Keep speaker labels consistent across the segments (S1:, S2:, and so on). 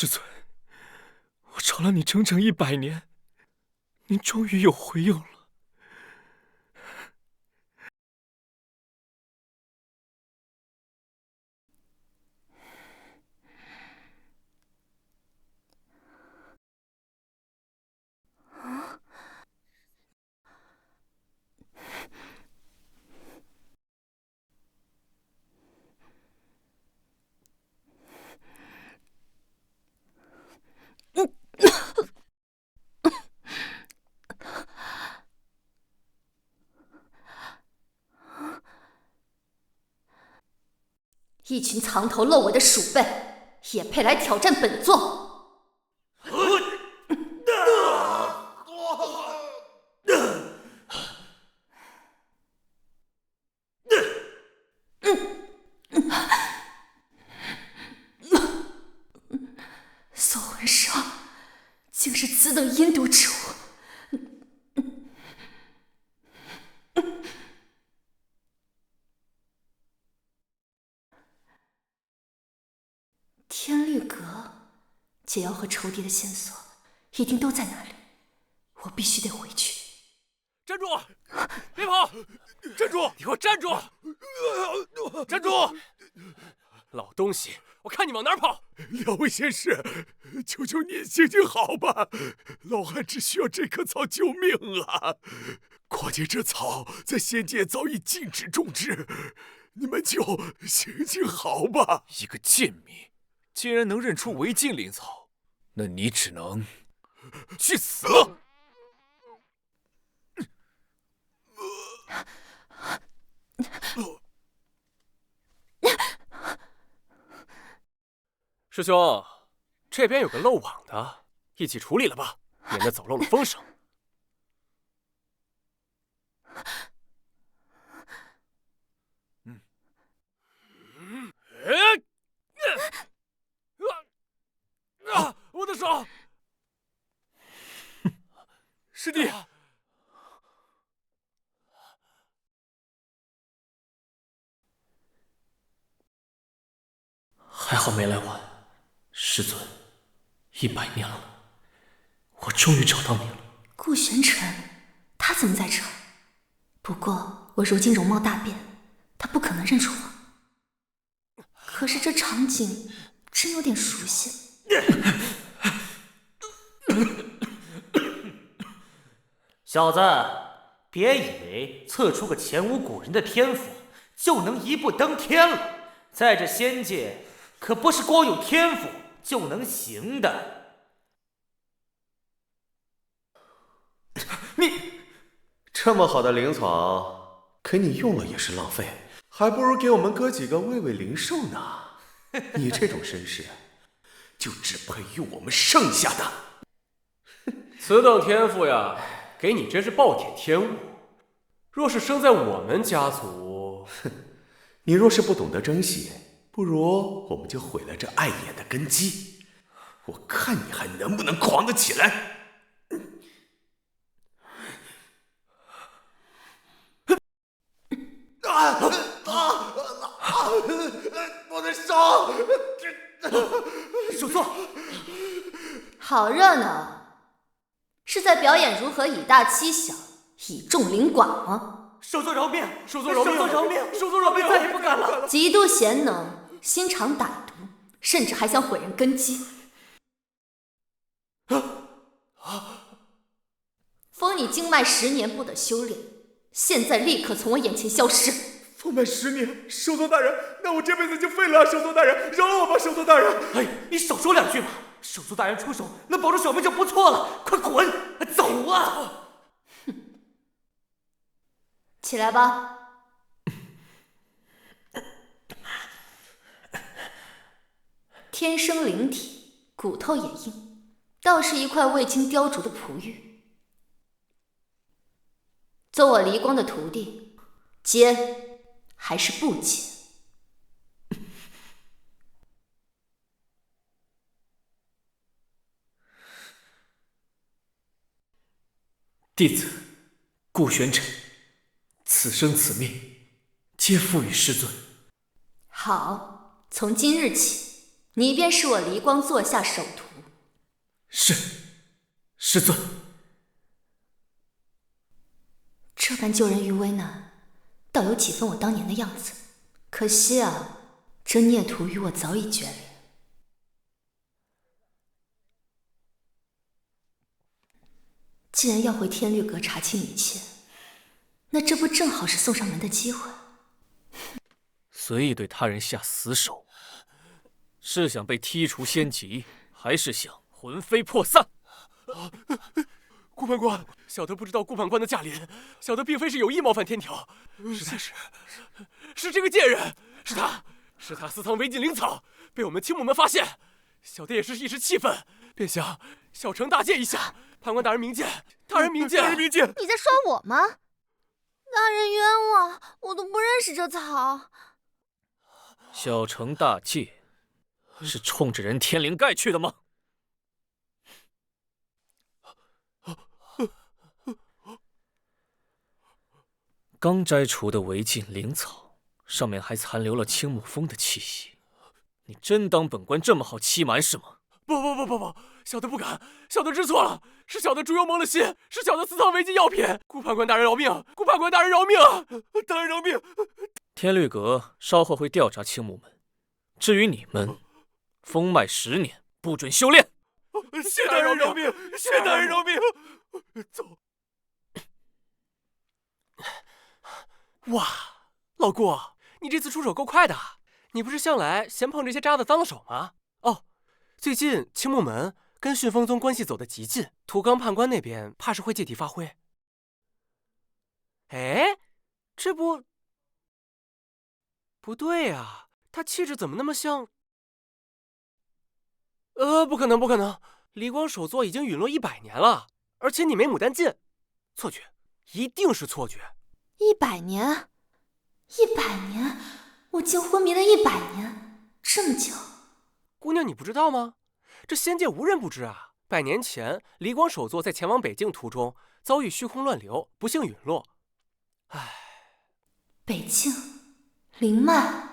S1: 师尊，我找了你整整100年，您终于有回应了。
S2: 一群藏头露尾的鼠辈，也配来挑战本座？搜魂蛇竟是此等阴毒之物！天律阁，解药和仇敌的线索一定都在那里，我必须得回去。
S1: 站住！别跑！站住！你给我站住！站住！老东西，我看你往哪儿跑！
S3: 两位仙师，求求你行行好吧，老汉只需要这棵草救命啊！况且这草在仙界早已禁止种植，你们就行行好吧。
S1: 一个贱民，竟然能认出违禁灵草，那你只能去死！师兄，这边有个漏网的，一起处理了吧，免得走漏了风声。我的手！师弟，
S4: 还好没来晚，师尊，100年了，我终于找到你了。
S2: 顾玄尘，他怎么在这？不过我如今容貌大变，他不可能认出我。可是这场景真有点熟悉。
S5: 小子，别以为测出个前无古人的天赋就能一步登天了，在这仙界可不是光有天赋就能行的。
S6: 你这么好的灵草，可你用了也是浪费，还不如给我们哥几个喂喂灵兽呢。你这种身世，就只配用我们剩下的。
S1: 此等天赋呀，给你真是暴殄天物。若是生在我们家族，
S6: 你若是不懂得珍惜，不如我们就毁了这碍眼的根基。我看你还能不能狂得起来。我的手！
S5: 首座，
S2: 好热闹，是在表演如何以大欺小，以众凌寡吗？
S5: 首座饶命！
S1: 受座饶命！
S5: 首座饶命！
S1: 受座饶命！
S5: 再也不敢了。
S2: 极度贤能，心肠歹毒，甚至还想毁人根基。封你经脉10年不得修炼，现在立刻从我眼前消失！
S3: 封脉10年，首座大人，那我这辈子就废了。首座大人，饶了我吧，首座大人。
S5: 哎，你少说2句吧。首座大人出手能保住小命就不错了，快滚，走啊！
S2: 起来吧。天生灵体，骨头也硬，倒是一块未经雕琢的璞玉。做我离光的徒弟，接还是不接？
S4: 弟子顾玄尘，此生此命，皆付与师尊。
S2: 好，从今日起，你便是我离光座下首徒。
S4: 是，师尊。
S2: 这般救人于危难，倒有几分我当年的样子。可惜啊，这孽徒与我早已决裂。既然要回天律阁查清一切，那这不正好是送上门的机会？
S4: 随意对他人下死手，是想被剔除仙籍，还是想魂飞魄散？
S1: 顾判官，小的不知道顾判官的驾临，小的并非是有意冒犯天条，是这个贱人，是他私藏违禁灵草，被我们青木门发现，小的也是一时气愤，便想小惩大戒一下。判官大人明鉴，大人明鉴，大人明鉴！
S7: 你在说我吗？大人冤枉，我都不认识这草。
S4: 小惩大戒，是冲着人天灵盖去的吗？刚摘除的违禁灵草，上面还残留了青木风的气息。你真当本官这么好欺瞒是吗？
S1: 不，小的不敢，小的知错了，是小的猪油蒙了心，是小的私藏违禁药品。顾判官大人饶命！顾判官大人饶命！大人饶命！
S4: 天律阁稍后会调查青木门，至于你们，封脉10年，不准修炼。
S1: 谢大人饶命！谢大人饶命！走。哇，老顾，你这次出手够快的。你不是向来嫌碰这些渣子脏了手吗？哦，最近青木门跟旋风宗关系走得极近，土冈判官那边怕是会借题发挥。哎，这不对啊，他气质怎么那么像？不可能！离光首座已经陨落100年了，而且你没牡丹剑，错觉，一定是错觉。
S7: 100年
S2: ，100年，我竟昏迷了100年，这么久。
S1: 姑娘，你不知道吗？这仙界无人不知啊。100年前，离光首座在前往北境途中遭遇虚空乱流，不幸陨落。唉，
S2: 北境，灵脉，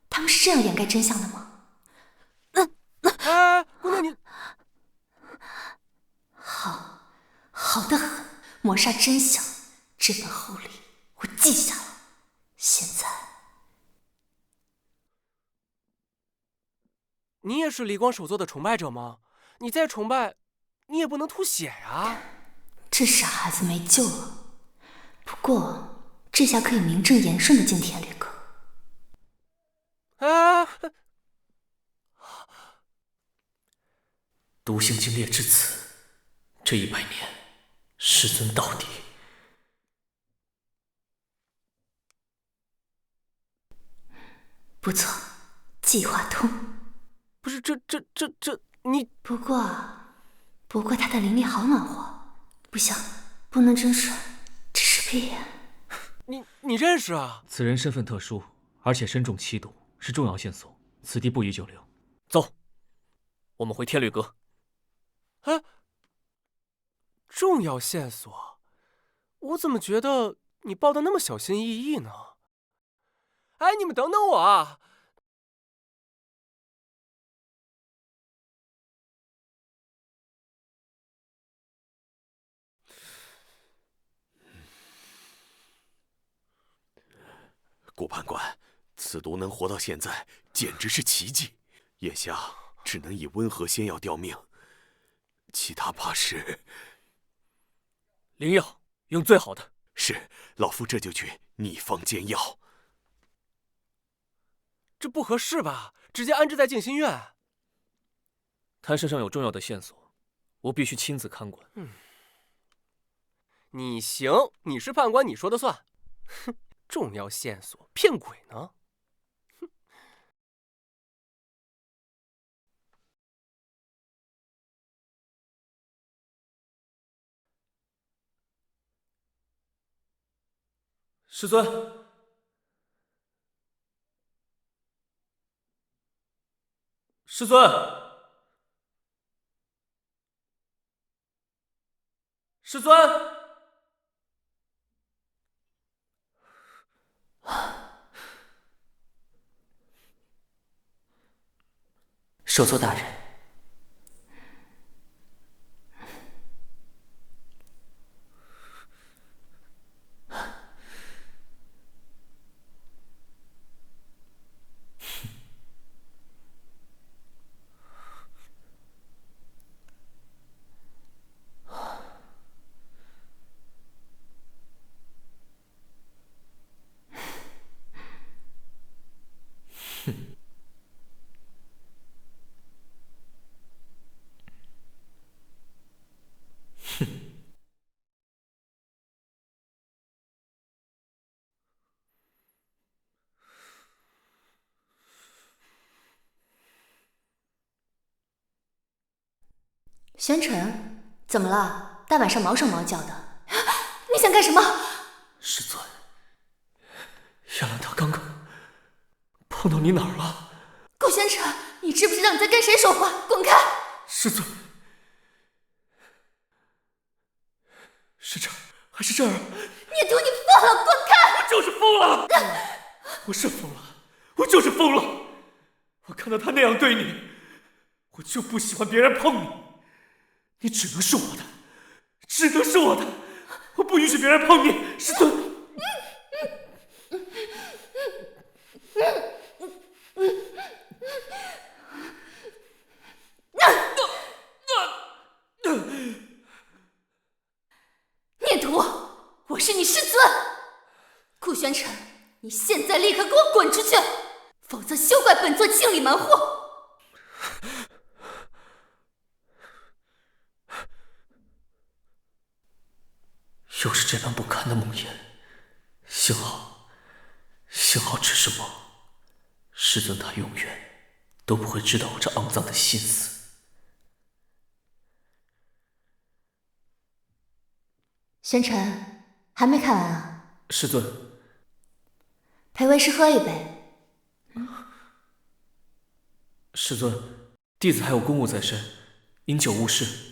S2: 他们是这样掩盖真相的吗？
S1: 哎，姑娘你，
S2: 好得很，抹杀真相，这本厚礼我记下了。现在，
S1: 你也是离光首座的崇拜者吗？你再崇拜，你也不能吐血呀。
S2: 这傻孩子没救了。不过这下可以名正言顺的进天律阁。
S4: 独行经列至此，这100年，师尊到底。
S2: 不错，计划通。
S1: 不是这你……
S2: 不过他的灵力好暖和，不行，不能真水，这是必然。
S1: 你认识啊？
S4: 此人身份特殊，而且身中7毒，是重要线索，此地不宜久留。走，我们回天律阁。
S1: 重要线索？我怎么觉得你报的那么小心翼翼呢？哎，你们等等我啊！
S3: 顾判官，此毒能活到现在，简直是奇迹。眼下只能以温和仙药吊命，其他怕是……
S4: 灵药用最好的。
S3: 是，老夫这就去拟方煎药。
S1: 这不合适吧？直接安置在静心院。
S4: 他身上有重要的线索，我必须亲自看管。
S1: 你行，你是判官，你说的算。哼，重要线索骗鬼呢？
S4: 师尊，师尊，师尊。
S5: 首座大人。
S2: 宣城，怎么了？大晚上毛手毛脚的，你想干什么？
S4: 师尊，杨兰他刚刚碰到你哪儿了？
S2: 顾宣城，你知不知道你在跟谁说话？滚开！
S4: 师尊，是这儿还是这儿？
S2: 孽徒，你疯了！滚开！
S4: 我就是疯了，我是疯了，我就是疯了。我看到他那样对你，我就不喜欢别人碰你。你只能是我的，只能是我的，我不允许别人碰你，师尊。
S2: 孽徒，我是你师尊。顾宣城，你现在立刻给我滚出去，否则休怪本座清理门户。
S4: 又是这般不堪的梦魇，幸好只是梦，师尊他永远都不会知道我这肮脏的心思。
S2: 宣城，还没看完啊？
S4: 师尊，
S2: 陪为师喝一杯。
S4: 师尊，弟子还有公务在身，饮酒误事。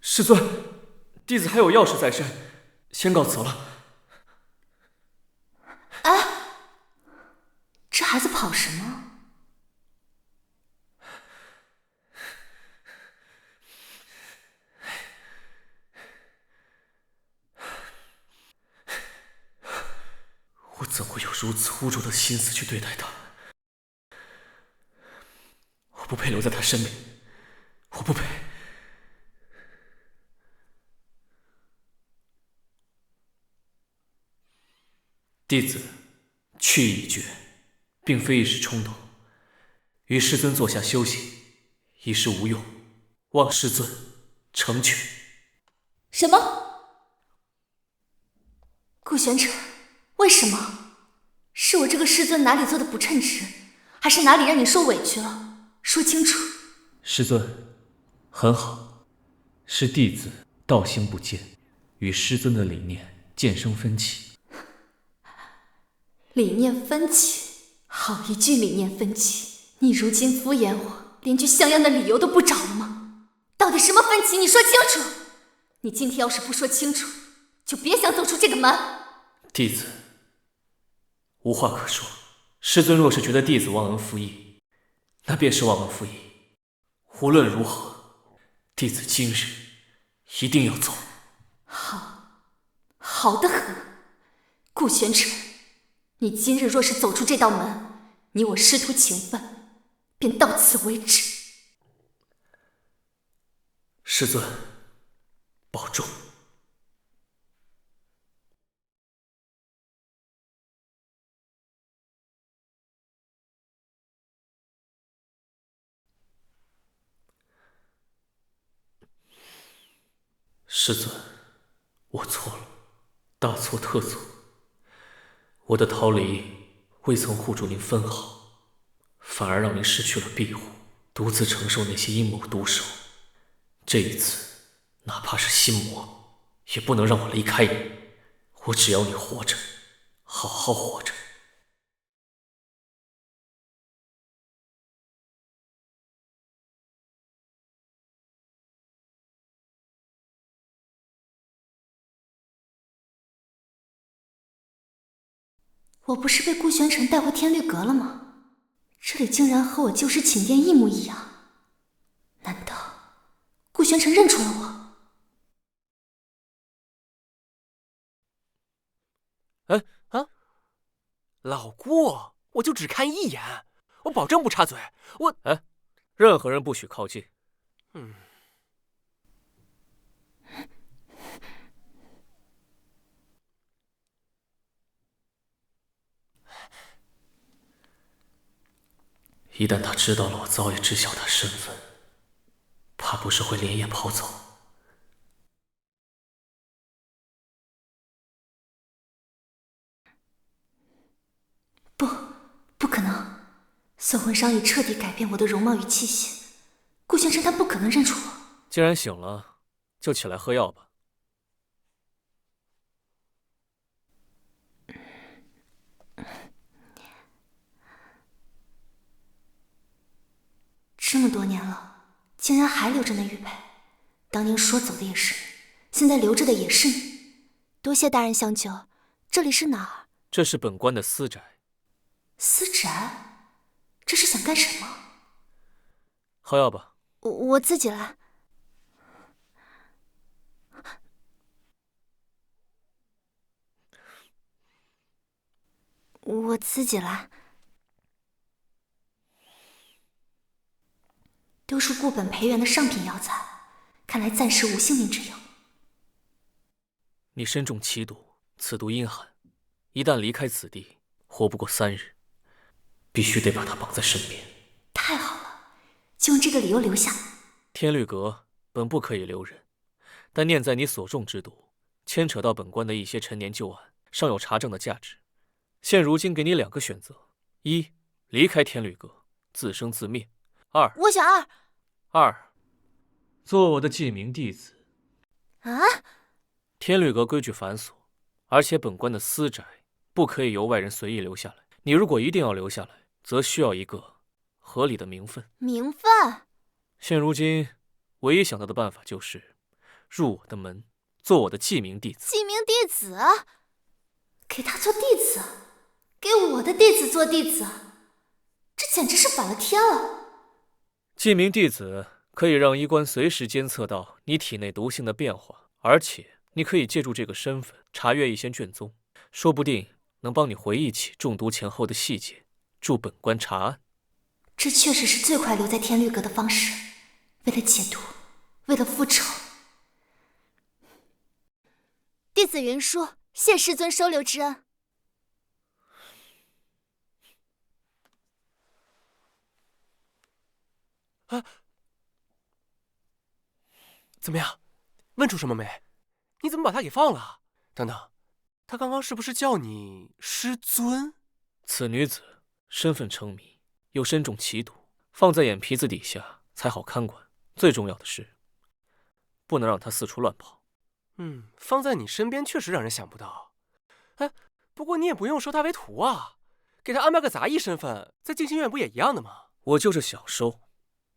S4: 师尊，弟子还有要事在身，先告辞了。
S2: 哎，这孩子跑什么？
S4: 我怎会有如此污浊的心思去对待他？我不配留在他身边，我不配。弟子去意已决，并非一时冲动，与师尊坐下休息，一事无用，望师尊成全。
S2: 什么？顾玄城，为什么？是我这个师尊哪里做的不称职，还是哪里让你受委屈了？说清楚。
S4: 师尊，很好，是弟子道行不坚，与师尊的理念渐生分歧。
S2: 理念分歧，好一句理念分歧！你如今敷衍我，连句像样的理由都不找了吗？到底什么分歧？你说清楚！你今天要是不说清楚，就别想走出这个门。
S4: 弟子无话可说。师尊若是觉得弟子忘恩负义，那便是忘恩负义。无论如何，弟子今日一定要走。
S2: 好得很，顾玄城，你今日若是走出这道门，你我师徒情分便到此为止。
S4: 师尊，保重。师尊，我错了，大错特错。我的逃离未曾护住您分毫，反而让您失去了庇护，独自承受那些阴谋毒手。这一次，哪怕是心魔，也不能让我离开你。我只要你活着，好好活着。
S2: 我不是被顾玄尘带回天律阁了吗？这里竟然和我旧时寝殿一模一样，难道顾玄尘认出了我？
S1: 哎啊，老顾，我就只看一眼，我保证不插嘴。
S4: 任何人不许靠近。一旦他知道了我早已知晓他身份，怕不是会连夜跑走。
S2: 不可能！算魂伤已彻底改变我的容貌与气息，顾玄尘他不可能认出我。
S4: 既然醒了，就起来喝药吧。
S2: 这么多年了，竟然还留着那玉佩。当年说走的也是你，现在留着的也是你。
S7: 多谢大人相救。这里是哪儿？
S4: 这是本官的私宅。
S2: 私宅？这是想干什么？
S4: 喝药吧。
S7: 我自己来。我自己来。
S2: 都是固本培元的上品药材，看来暂时无性命之忧。
S4: 你身中奇毒，此毒阴寒，一旦离开此地，活不过3日，必须得把它绑在身边。
S2: 太好了，就用这个理由留下。
S4: 天律阁本不可以留人，但念在你所中之毒牵扯到本官的一些陈年旧案，尚有查证的价值。现如今给你2个选择：一，离开天律阁，自生自灭；
S7: 我选
S4: 二，做我的记名弟子。
S7: 啊！
S4: 天律阁规矩繁琐，而且本官的私宅不可以由外人随意留下来。你如果一定要留下来，则需要一个合理的名分。
S7: 名分？
S4: 现如今唯一想到的办法就是入我的门，做我的记名弟子。
S7: 记名弟子？
S2: 给他做弟子？给我的弟子做弟子？这简直是反了天了！
S4: 记名弟子可以让医官随时监测到你体内毒性的变化，而且你可以借助这个身份查阅一些卷宗，说不定能帮你回忆起中毒前后的细节，助本官查案。
S2: 这确实是最快留在天律阁的方式。为了解毒，为了复仇。
S7: 弟子云舒，谢师尊收留之恩。
S1: 怎么样？问出什么没？你怎么把他给放了？等等，他刚刚是不是叫你师尊？
S4: 此女子身份称谜，又身中奇毒，放在眼皮子底下才好看管。最重要的是，不能让她四处乱跑。
S1: 放在你身边确实让人想不到。哎，不过你也不用收他为徒啊，给他安排个杂役身份，在静心院不也一样的吗？
S4: 我就是想收，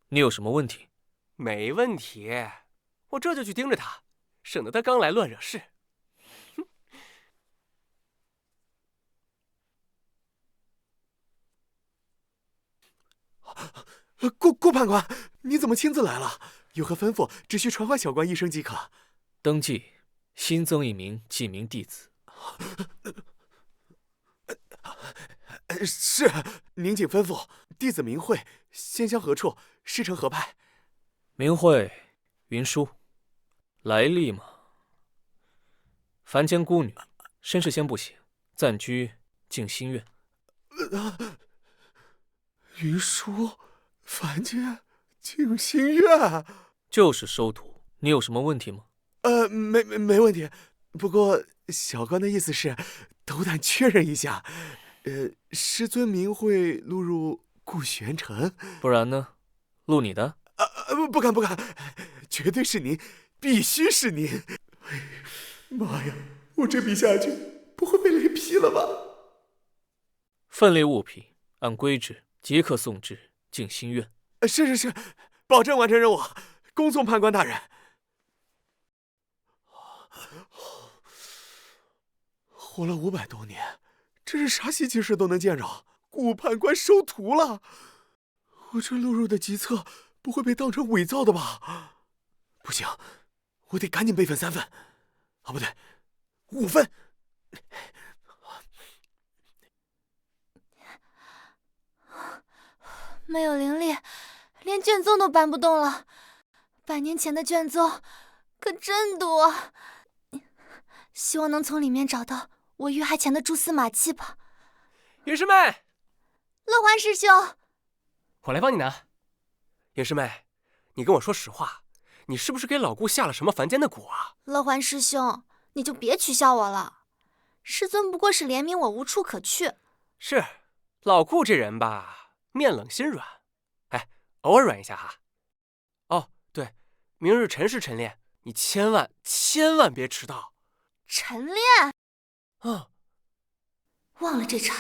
S4: 你有什么问题？
S1: 没问题，我这就去盯着他，省得他刚来乱惹事。
S3: 顾判官，你怎么亲自来了？有何吩咐，只需传唤小官一声即可。
S4: 登记，新增一名记名弟子。
S3: 是，您请吩咐。弟子名讳，仙乡何处？师承何派？
S4: 名讳云舒，来历嘛，凡间孤女，身世先不写，暂居静心院。
S3: 云舒，凡间静心院，
S4: 就是收徒。你有什么问题吗？
S3: 没问题。不过小官的意思是，斗胆确认一下，师尊名讳录入顾玄尘。
S4: 不然呢？录你的？
S3: 不敢不敢，绝对是您，必须是您。妈呀，我这笔下去不会被雷劈了吧？
S4: 分类物品按规制即刻送至静心院。
S3: 是，保证完成任务，恭送判官大人。活了500多年，这是啥稀奇事都能见着。顾判官收徒了，我这录入的籍册不会被当成伪造的吧？不行，我得赶紧备份3份，不对，5份。
S7: 没有灵力，连卷宗都搬不动了。100年前的卷宗可真多，希望能从里面找到我遇害前的蛛丝马迹吧。
S1: 云师妹，
S7: 乐欢师兄，
S1: 我来帮你拿。云师妹，你跟我说实话，你是不是给老顾下了什么凡间的蛊啊？
S7: 乐欢师兄，你就别取笑我了。师尊不过是怜悯我无处可去。
S1: 是，老顾这人吧，面冷心软，哎，偶尔软一下哈。哦，对，明日晨是晨练，你千万别迟到。
S7: 晨练？
S2: 忘了这茬，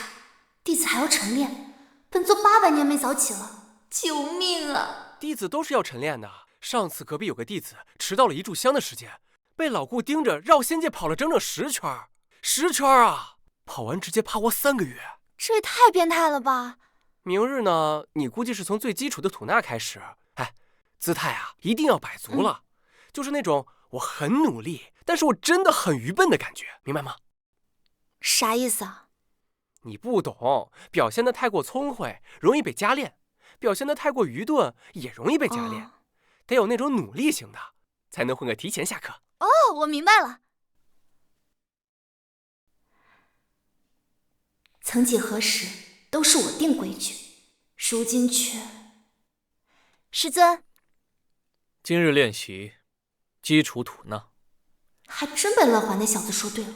S2: 弟子还要晨练，本座800年没早起了，救命啊！
S1: 弟子都是要晨练的。上次隔壁有个弟子迟到了1炷香的时间，被老顾盯着绕仙界跑了整整10圈，10圈啊！跑完直接趴窝3个月，
S7: 这也太变态了吧！
S1: 明日呢，你估计是从最基础的吐纳开始，哎，姿态啊一定要摆足了，就是那种我很努力，但是我真的很愚笨的感觉，明白吗？
S7: 啥意思啊？
S1: 你不懂，表现得太过聪慧，容易被加练；表现得太过愚钝，也容易被加练。得有那种努力型的，才能混个提前下课。
S7: 哦，我明白了。
S2: 曾几何时，都是我定规矩，如今却……
S7: 师尊，
S4: 今日练习基础吐纳。
S2: 还真被乐环那小子说对了。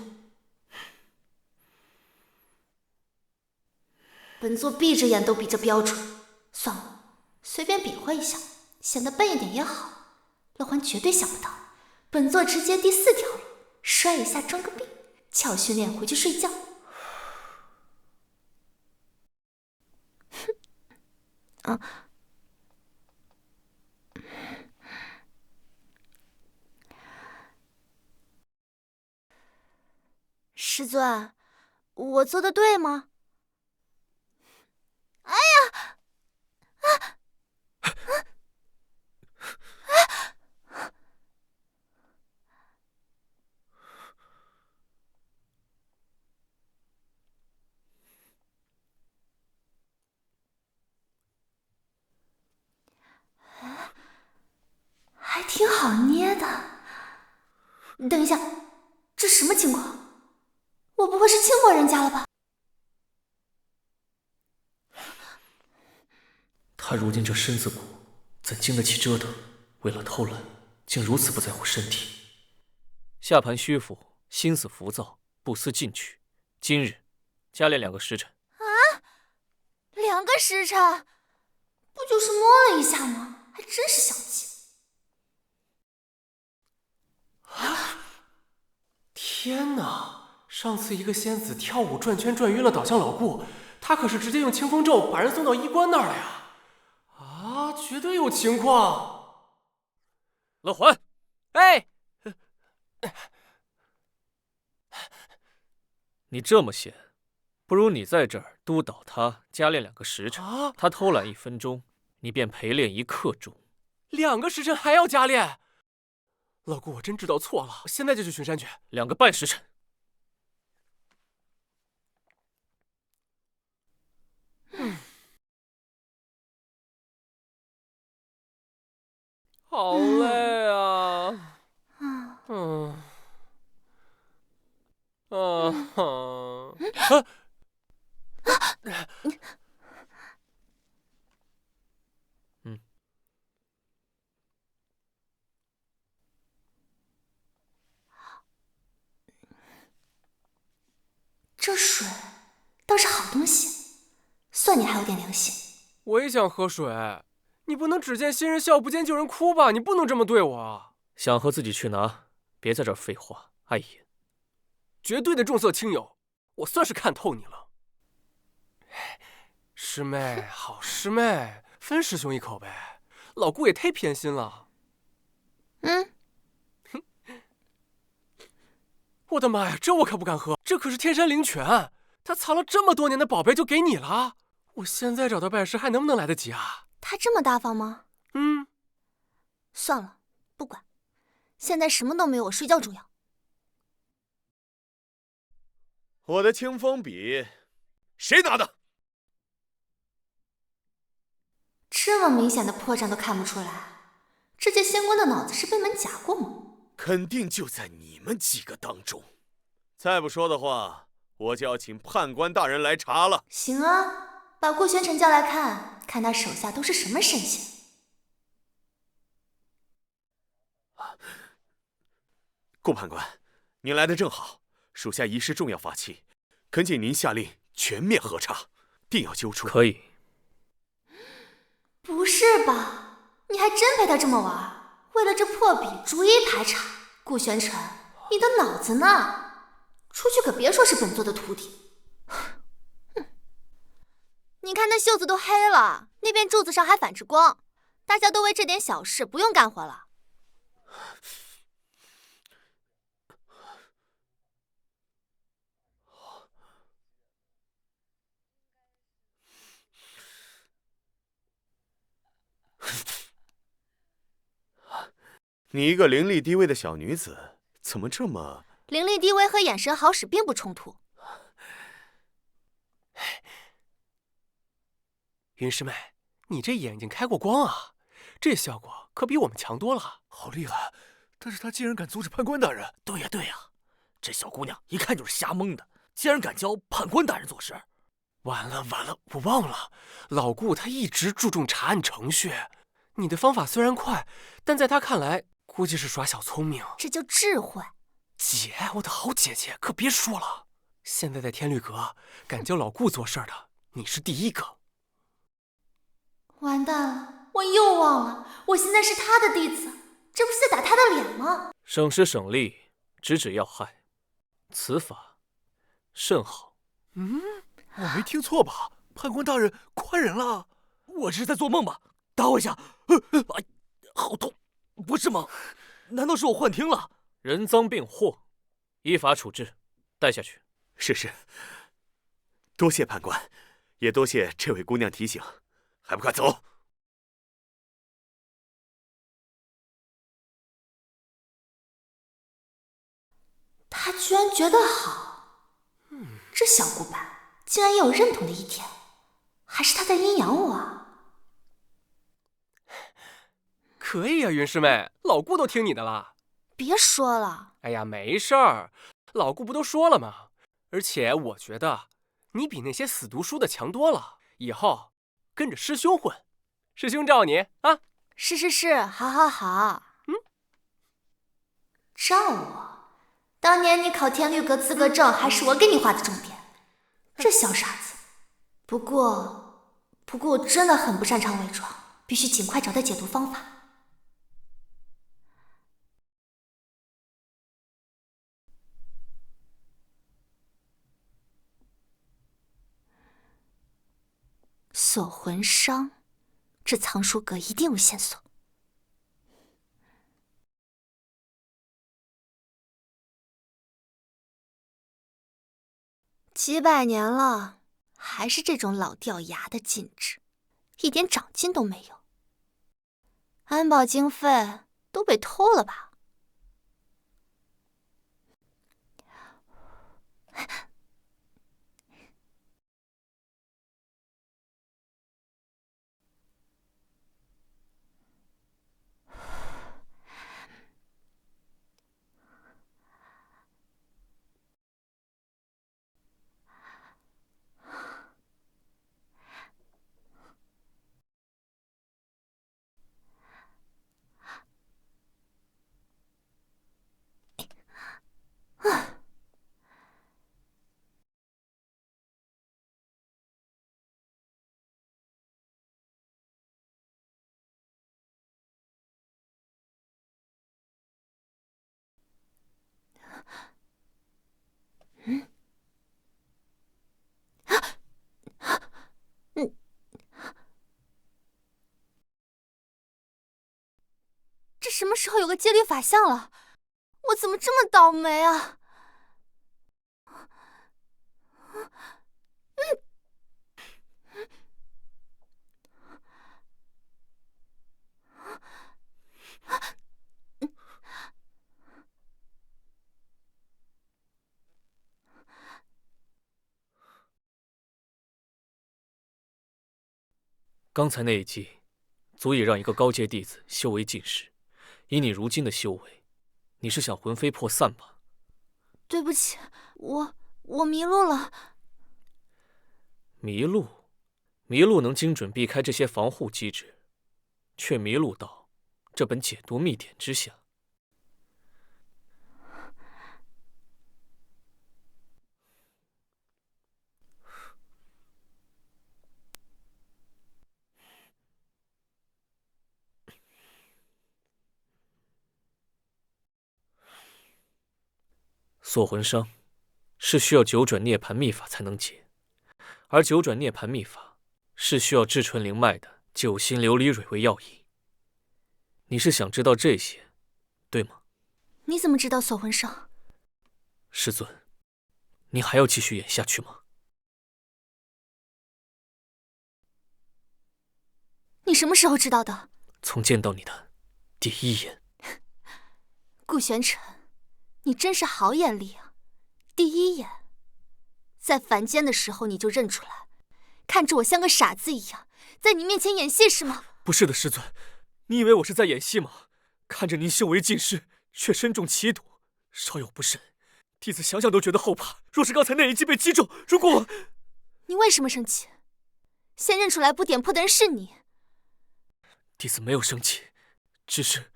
S2: 本座闭着眼都比这标准，算了，随便比划一下，显得笨一点也好。乐环绝对想不到，本座直接第4条了，摔一下装个逼，翘训练回去睡觉。哼，
S7: 师尊，我做的对吗？哎呀！
S2: 还挺好捏的。等一下，这什么情况？我不会是亲过人家了吧？
S4: 他如今这身子骨，怎经得起折腾？为了偷懒，竟如此不在乎身体。下盘虚浮，心思浮躁，不思进取。今日加练2个时辰。
S7: 啊，2个时辰？
S2: 不就是摸了一下吗？还真是小气。
S1: 天哪！上次一个仙子跳舞转圈转晕了，倒向老顾，他可是直接用清风咒把人送到医官那儿了呀！啊，绝对有情况！
S4: 乐环，
S1: 哎，
S4: 你这么闲，不如你在这儿督导他加练2个时辰。他偷懒1分钟，你便陪练1刻钟。
S1: 2个时辰还要加练？老顾，我真知道错了，现在就去巡山去。
S4: 2个半时辰。
S1: 好累啊！
S2: 这水倒是好东西，算你还有点良心。
S1: 我也想喝水。你不能只见新人笑，不见旧人哭吧？你不能这么对我。
S4: 想喝自己去拿，别在这儿废话碍眼。
S1: 绝对的重色轻友，我算是看透你了。师妹，好师妹，分师兄一口呗。老顾也忒偏心了。我的妈呀，这我可不敢喝，这可是天山灵泉，他藏了这么多年的宝贝就给你了。我现在找他拜师还能不能来得及啊？
S7: 他这么大方吗？
S2: 算了，不管，现在什么都没有我睡觉重要。
S6: 我的清风笔，
S3: 谁拿的？
S2: 这么明显的破绽都看不出来，这届仙官的脑子是被门夹过吗？
S3: 肯定就在你们几个当中。
S6: 再不说的话，我就要请判官大人来查了。
S2: 行啊，把顾玄尘叫来看，看他手下都是什么神仙。
S3: 顾判官，您来的正好，属下一事重要发起，恳请您下令全面核查，定要揪出。
S4: 可以。
S2: 不是吧？你还真陪他这么玩？为了这破笔逐一排查。顾玄尘，你的脑子呢？出去可别说是本座的徒弟。
S7: 你看那袖子都黑了，那边柱子上还反着光，大家都为这点小事不用干活了。
S6: 你一个灵力低微的小女子，怎么这么……
S7: 灵力低微和眼神好使并不冲突。
S1: 云师妹，你这眼睛开过光啊，这效果可比我们强多了。
S3: 好厉害！但是他竟然敢阻止判官大人。
S4: 对呀，这小姑娘一看就是瞎蒙的，竟然敢教判官大人做事。
S1: 完了，我忘了，老顾他一直注重查案程序。你的方法虽然快，但在他看来，估计是耍小聪明。
S7: 这叫智慧。
S1: 姐，我的好姐姐，可别说了。现在在天律阁，敢教老顾做事的，你是第一个。
S2: 完蛋了，我又忘了，我现在是他的弟子，这不是在打他的脸吗？
S4: 省时省力，直指要害，此法甚好。
S3: 我没听错吧？判官大人宽人了？
S4: 我这是在做梦吧？打我一下！哎，好痛！不是梦，难道是我幻听了？人赃并获，依法处置，带下去。
S3: 是，多谢判官，也多谢这位姑娘提醒，还不快走！
S2: 他居然觉得好，这小古板竟然也有认同的一天，还是他在阴阳我啊？
S1: 可以啊，云师妹，老顾都听你的了。
S7: 别说了。
S1: 哎呀，没事儿，老顾不都说了吗？而且我觉得你比那些死读书的强多了，以后跟着师兄混，师兄罩你啊！
S7: 是，好。
S2: 罩我？当年你考天律阁资格证，还是我给你画的重点。这小傻子。不过我真的很不擅长伪装，必须尽快找到解毒方法。
S7: 锁魂伤，这藏书阁一定有线索。几百年了，还是这种老掉牙的禁制，一点长进都没有。安保经费都被偷了吧？什么时候有个戒律法相了？我怎么这么倒霉啊？
S4: 刚才那一击，足以让一个高阶弟子修为尽失。以你如今的修为，你是想魂飞魄散吧？
S7: 对不起，我迷路了。
S4: 迷路能精准避开这些防护机制，却迷路到这本解毒秘典之下。锁魂伤是需要九转涅槃秘法才能解，而九转涅槃秘法是需要至纯灵脉的九心琉璃蕊为药引。你是想知道这些，对吗？
S7: 你怎么知道锁魂伤？
S4: 师尊，你还要继续演下去吗？
S7: 你什么时候知道的？
S4: 从见到你的第一眼。
S7: 顾玄尘，你真是好眼力啊！第一眼，在凡间的时候你就认出来，看着我像个傻子一样，在你面前演戏是吗？
S4: 不是的，师尊，你以为我是在演戏吗？看着您修为尽失，却身中奇毒，稍有不慎，弟子想想都觉得后怕。若是刚才那一击被击中，如果我……
S7: 你为什么生气？先认出来不点破的人是你。
S4: 弟子没有生气，只是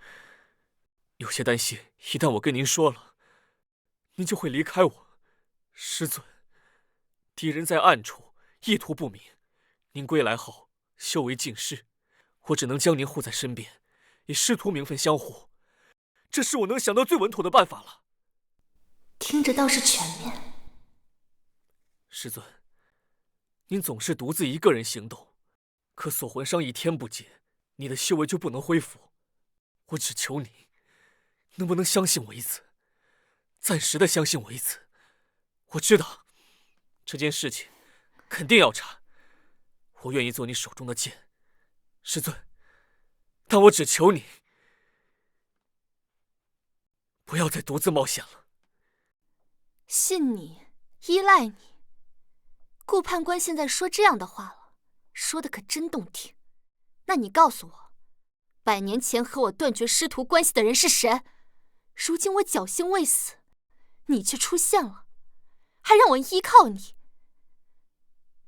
S4: 有些担心，一旦我跟您说了，您就会离开我。师尊，敌人在暗处，意图不明。您归来后，修为尽失，我只能将您护在身边，以师徒名分相护，这是我能想到最稳妥的办法了。
S2: 听着倒是全面。
S4: 师尊，您总是独自一个人行动，可锁魂伤一天不解，你的修为就不能恢复。我只求你，能不能相信我一次，暂时的相信我一次。我知道这件事情肯定要查，我愿意做你手中的剑，师尊，但我只求你不要再独自冒险了。
S7: 信你，依赖你。顾判官现在说这样的话了，说的可真动听。那你告诉我，100年前和我断绝师徒关系的人是谁？如今我侥幸未死，你却出现了，还让我依靠你。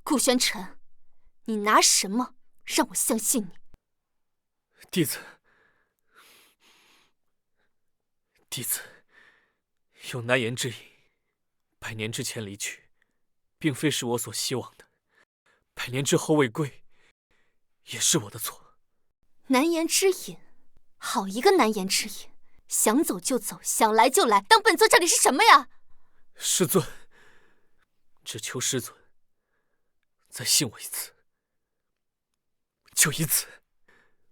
S7: 顾玄尘，你拿什么让我相信你？
S4: 弟子有难言之隐，100年之前离去，并非是我所希望的，100年之后未归，也是我的错。
S7: 难言之隐，好一个难言之隐！想走就走，想来就来，当本座这里是什么呀？
S4: 师尊，只求师尊再信我一次，就一次，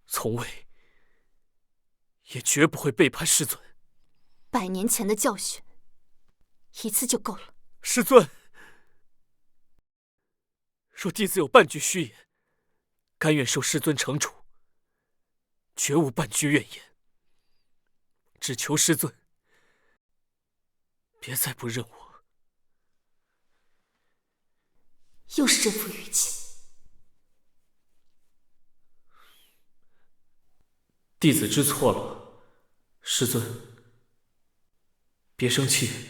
S4: 从未也绝不会背叛师尊。
S7: 100年前的教训，一次就够了。
S4: 师尊，若弟子有半句虚言，甘愿受师尊惩处，绝无半句怨言。只求师尊别再不认我。
S2: 又是这副语气。
S4: 弟子知错了，师尊别生气。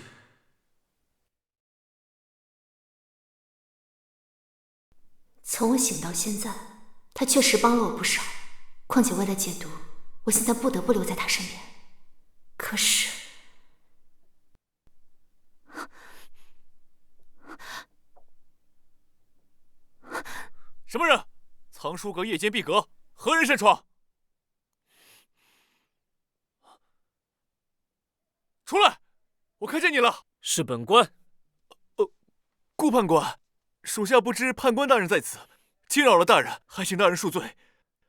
S2: 从我醒到现在，他确实帮了我不少。况且为了解毒，我现在不得不留在他身边。可是，
S8: 什么人？藏书阁夜间闭阁，何人擅闯？出来！我看见你了。
S4: 是本官。
S8: 顾判官，属下不知判官大人在此，惊扰了大人，还请大人恕罪。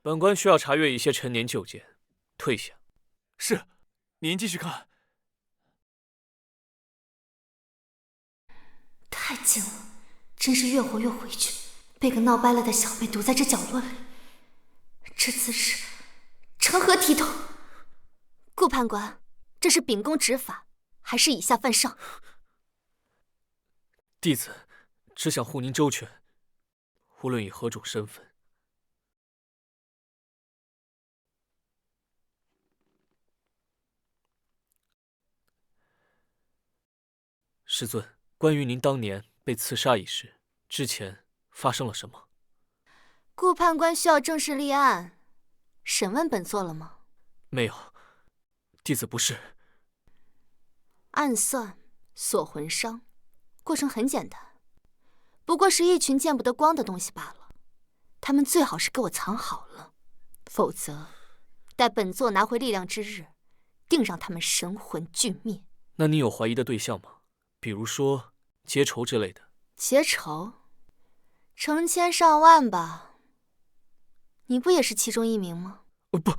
S4: 本官需要查阅一些陈年旧件，退下。
S8: 是，您继续看。
S2: 太近了，真是越活越回去，被个闹掰了的小辈堵在这角落里，这姿势成何体统？
S7: 顾判官，这是秉公执法，还是以下犯上？
S4: 弟子只想护您周全，无论以何种身份。师尊，关于您当年被刺杀一事，之前发生了什么？
S7: 顾判官需要正式立案，审问本座了吗？
S4: 没有，弟子不是。
S7: 暗算、锁魂伤，过程很简单，不过是一群见不得光的东西罢了。他们最好是给我藏好了，否则待本座拿回力量之日，定让他们神魂俱灭。
S4: 那你有怀疑的对象吗？比如说结仇之类的。
S7: 结仇，成千上万吧。你不也是其中一名吗？
S4: 不，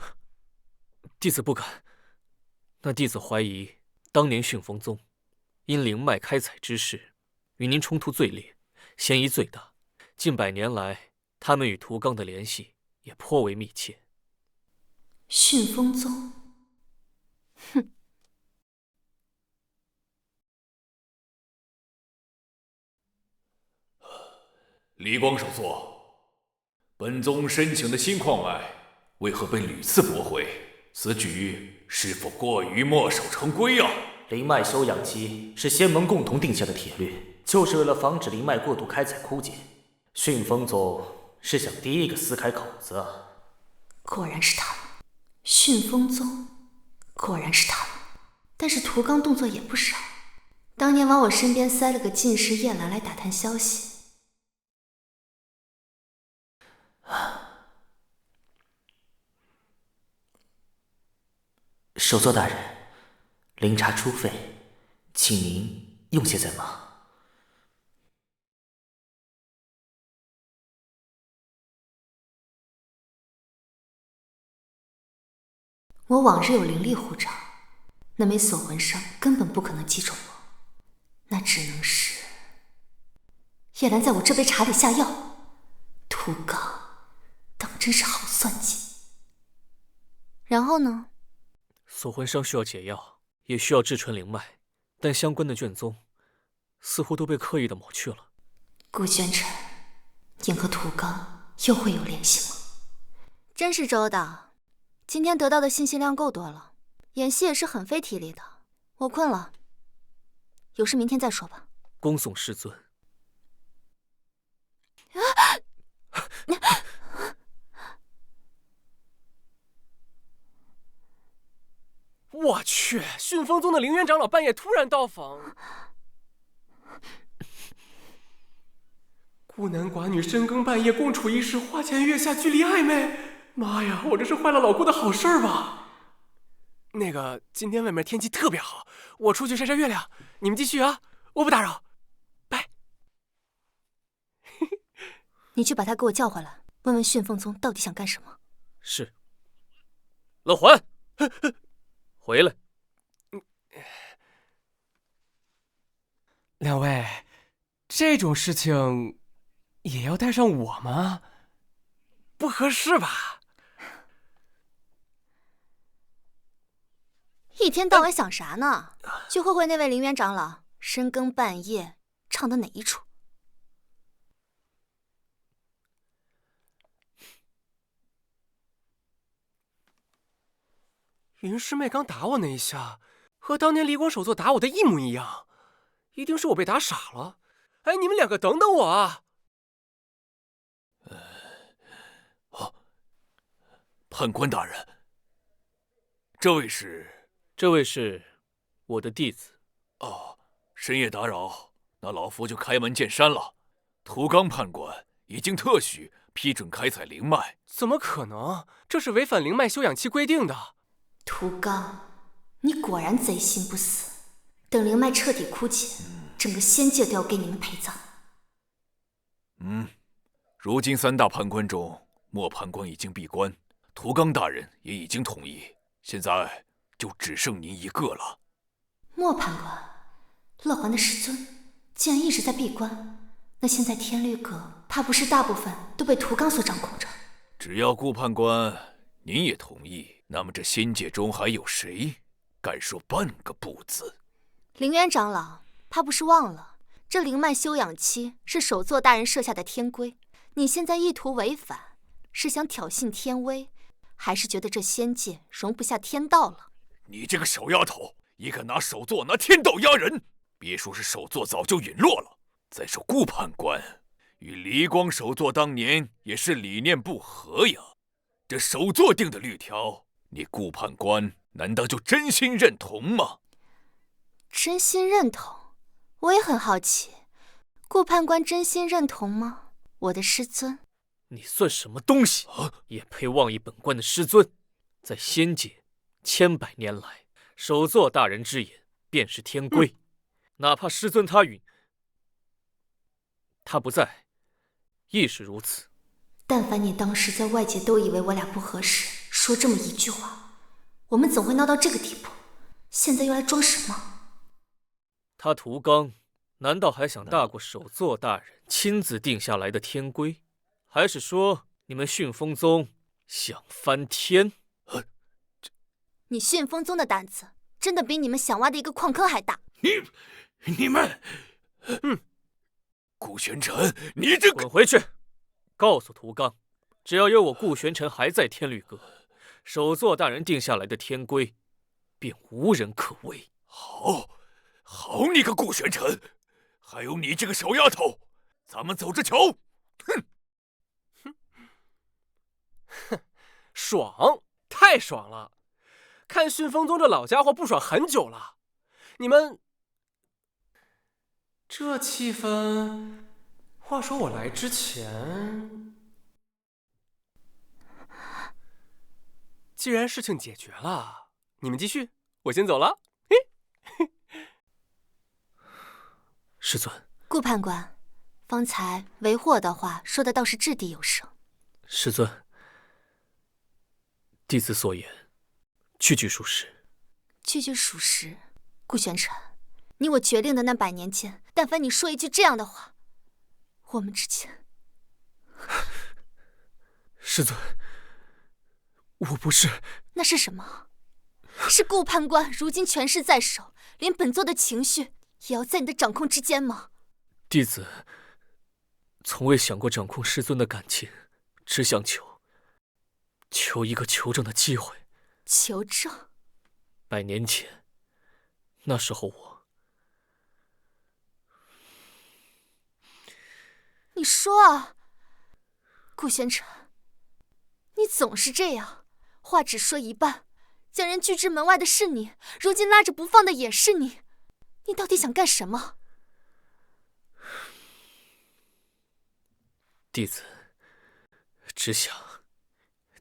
S4: 弟子不敢。那弟子怀疑，当年迅风宗因灵脉开采之事，与您冲突最烈，嫌疑最大。近100年来，他们与屠刚的联系也颇为密切。
S2: 迅风宗，
S7: 哼！
S3: 离光首座，本宗申请的新矿脉为何被屡次驳回？此举是否过于墨守成规啊？
S5: 灵脉休养期是仙盟共同定下的铁律，就是为了防止灵脉过度开采枯竭。迅风宗是想第一个撕开口子啊！
S2: 果然是他们，迅风宗果然是他们。但是屠刚动作也不少，当年往我身边塞了个进士叶兰来打探消息。
S5: 首座大人，灵茶初沸，请您用些再忙。
S2: 我往日有灵力护罩，那枚锁魂伤根本不可能击中我，那只能是叶兰在我这杯茶里下药。屠刚当真是好算计。
S7: 然后呢？
S4: 锁魂伤需要解药，也需要制纯灵脉，但相关的卷宗似乎都被刻意的抹去了。
S2: 顾宣辰，您和屠刚又会有联系吗？
S7: 真是周到，今天得到的信息量够多了，演戏也是很费体力的。我困了，有事明天再说吧。
S4: 恭送师尊。
S1: 我去！迅风宗的灵元长老半夜突然到访，孤男寡女深更半夜共处一室，花前月下，距离暧昧。妈呀，我这是坏了老顾的好事儿吧？那个，今天外面天气特别好，我出去晒晒月亮，你们继续啊，我不打扰，拜。
S7: 你去把他给我叫回来，问问迅风宗到底想干什么。
S4: 是。乐环，回来。
S1: 两位，这种事情也要带上我吗？不合适吧？
S7: 一天到晚想啥呢？去会会那位灵元长老深更半夜唱的哪一出？
S1: 云师妹刚打我那一下，和当年离光首座打我的一模一样，一定是我被打傻了。哎，你们两个等等我啊！
S3: 判官大人，这位是？
S4: 这位是我的弟子。
S3: 哦，深夜打扰，那老夫就开门见山了。屠刚判官已经特许批准开采灵脉。
S1: 怎么可能？这是违反灵脉休养期规定的。
S2: 屠刚，你果然贼心不死。等灵脉彻底枯竭，整个仙界都要给你们陪葬。
S3: 如今3大判官中，莫判官已经闭关，屠刚大人也已经同意。现在就只剩你一个了。
S2: 莫判官，乐环的师尊既然一直在闭关，那现在天律阁怕不是大部分都被屠刚所掌控着。
S3: 只要顾判官您也同意，那么这仙界中还有谁敢说半个不字？
S7: 凌渊长老，怕不是忘了，这灵脉休养期是首座大人设下的天规。你现在意图违反，是想挑衅天威，还是觉得这仙界容不下天道了？
S3: 你这个小丫头，也敢拿首座拿天道压人！别说是首座早就陨落了，再说顾判官与离光首座当年也是理念不合呀。这首座定的律条，你顾判官难道就真心认同吗？
S7: 真心认同？我也很好奇，顾判官真心认同吗？我的师尊，
S4: 你算什么东西？也配妄议本官的师尊？在仙界，千百年来，首座大人之言便是天规，哪怕师尊他不在，亦是如此。
S2: 但凡你当时在外界都以为我俩不合适，说这么一句话，我们怎会闹到这个地步？现在又来装什么？
S4: 他屠刚难道还想大过首座大人亲自定下来的天规？还是说你们旋风宗想翻天？
S7: 你旋风宗的胆子真的比你们想挖的一个矿坑还大！
S3: 你们，顾玄尘，你这
S4: 滚回去！告诉屠刚，只要有我顾玄尘还在天律阁，首座大人定下来的天规，便无人可违。
S3: 好你个顾玄尘，还有你这个小丫头，咱们走着瞧！
S1: 爽，太爽了！看旋风宗这老家伙不爽很久了。你们这气氛，话说我来之前，既然事情解决了，你们继续，我先走了。
S4: 师尊，
S7: 顾判官，方才为祸的话说的倒是掷地有声。
S4: 师尊，弟子所言，句句属实。
S7: 句句属实。顾玄尘，你我决定的那100年间，但凡你说一句这样的话，我们之间……
S4: 师尊，我不是……
S7: 那是什么？是顾判官如今权势在手，连本座的情绪也要在你的掌控之间吗？
S4: 弟子从未想过掌控师尊的感情，只想求一个求证的机会。
S7: 求证
S4: ？100年前，那时候
S7: 你说啊，顾玄尘，你总是这样，话只说一半，将人拒之门外的是你，如今拉着不放的也是你，你到底想干什么？
S4: 弟子只想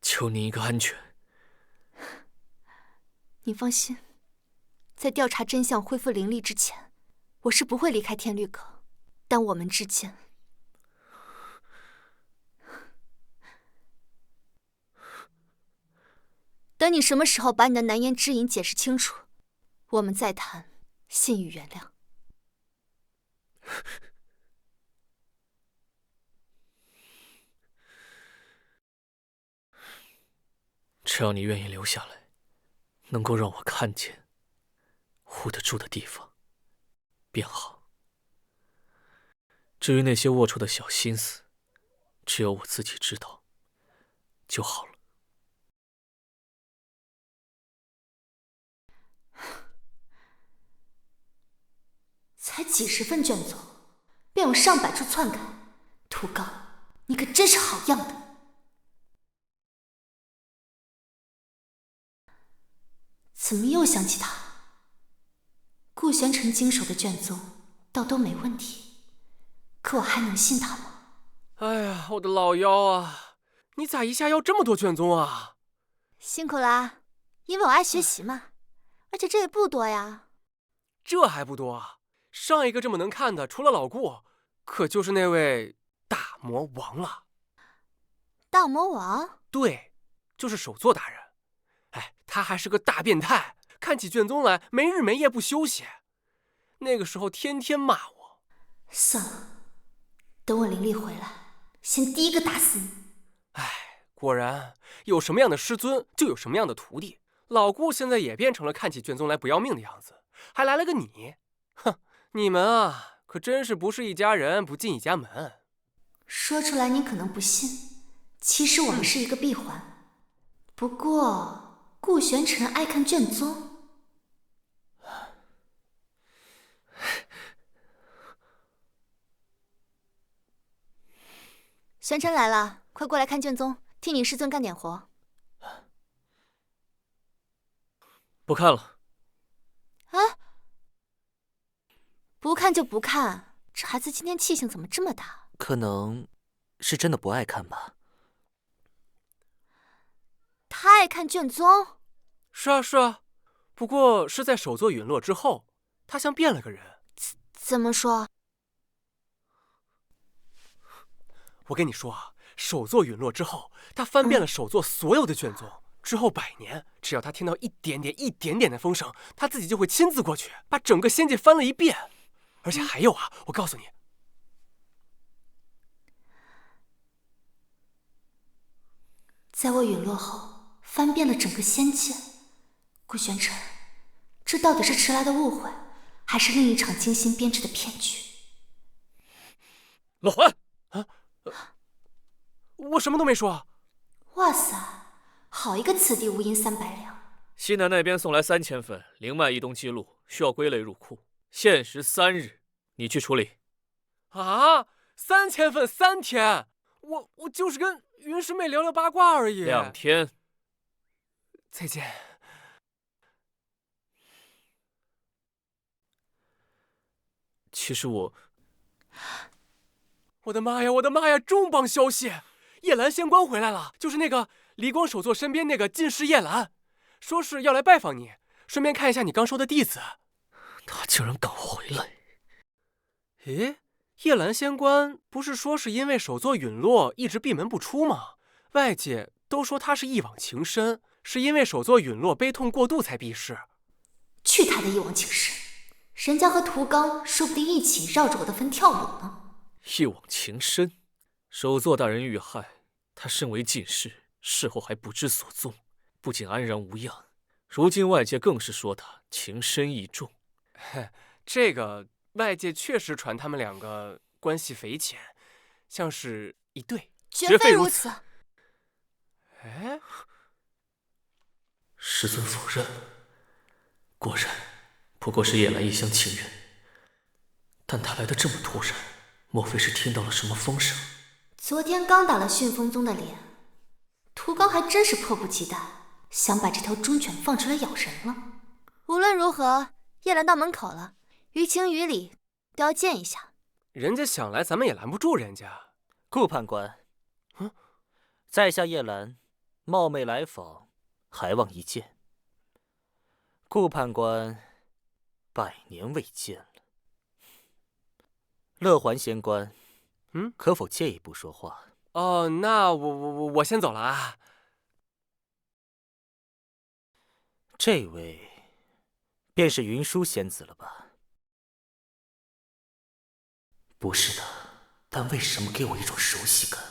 S4: 求您一个安全。
S7: 你放心，在调查真相恢复灵力之前，我是不会离开天律阁，但我们之间……等你什么时候把你的难言之隐解释清楚，我们再谈信与原谅。
S4: 只要你愿意留下来，能够让我看见、护得住的地方，便好。至于那些龌龊的小心思，只有我自己知道就好了。
S2: 才几10份卷宗，便有上百处篡改，屠刚，你可真是好样的！怎么又想起他？顾玄尘经手的卷宗倒都没问题，可我还能信他吗？
S1: 哎呀，我的老腰啊！你咋一下要这么多卷宗啊？
S7: 辛苦啦，因为我爱学习嘛，而且这也不多呀。
S1: 这还不多啊？上一个这么能看的，除了老顾，可就是那位大魔王了。
S7: 大魔王？
S1: 对，就是首座大人。哎，他还是个大变态，看起卷宗来没日没夜不休息。那个时候天天骂我。
S2: 算了，等我灵力回来，先第一个打死你。
S1: 哎，果然有什么样的师尊，就有什么样的徒弟。老顾现在也变成了看起卷宗来不要命的样子，还来了个你。哼，你们啊，可真是不是一家人不进一家门。
S2: 说出来你可能不信，其实我们是一个闭环。不过顾玄尘爱看卷宗。
S7: 玄尘来了，快过来看卷宗，替你师尊干点活。
S4: 不看了。
S7: 啊？不看就不看，这孩子今天气性怎么这么大？
S5: 可能是真的不爱看吧。
S7: 他爱看卷宗？
S1: 是啊是啊，不过是在首座陨落之后，他像变了个人。
S7: 怎么说？
S1: 我跟你说啊，首座陨落之后，他翻遍了首座所有的卷宗。之后100年，只要他听到一点点的风声，他自己就会亲自过去，把整个仙界翻了一遍。而且还有啊，我告诉你，
S2: 在我陨落后，翻遍了整个仙界。顾玄尘，这到底是迟来的误会，还是另一场精心编织的骗局？
S4: 老环
S1: 啊，我什么都没说。
S2: 哇塞，好一个此地无银300两。
S4: 西南那边送来3000份灵脉异动记录，需要归类入库，限时3日，你去处理。
S1: 啊，3000份3天？我就是跟云师妹聊聊八卦而已。
S4: 2天。
S1: 再见。
S4: 其实我
S1: 的妈呀，我的妈呀，重磅消息！叶兰仙官回来了，就是那个离光首座身边那个进士叶兰，说是要来拜访你，顺便看一下你刚收的弟子。
S4: 他竟然敢回来！
S1: 咦，叶兰仙官不是说是因为首座陨落一直闭门不出吗？外界都说他是一往情深，是因为首座陨落悲痛过度才避世。
S2: 去他的一往情深！人家和屠刚说不定一起绕着我的坟跳舞呢。
S4: 一往情深，首座大人遇害，他身为进士，事后还不知所踪，不仅安然无恙，如今外界更是说他情深意重。
S1: 这个外界确实传他们2个关系匪浅，像是一对。
S7: 绝非如此。
S1: 哎，
S4: 师尊否认，果然不过是叶兰一厢情愿，但他来得这么突然，莫非是听到了什么风声？
S2: 昨天刚打了旋风宗的脸，屠刚还真是迫不及待，想把这条忠犬放出来咬人了。
S7: 无论如何，叶兰到门口了，于情于理都要见一下。
S1: 人家想来，咱们也拦不住人家。
S5: 顾判官，在下叶兰，冒昧来访，还望一见。顾判官，100年未见了。乐环仙官，可否借一步说话？
S1: 哦，那我先走了啊。
S5: 这位便是云舒仙子了吧？不是的，但为什么给我一种熟悉感？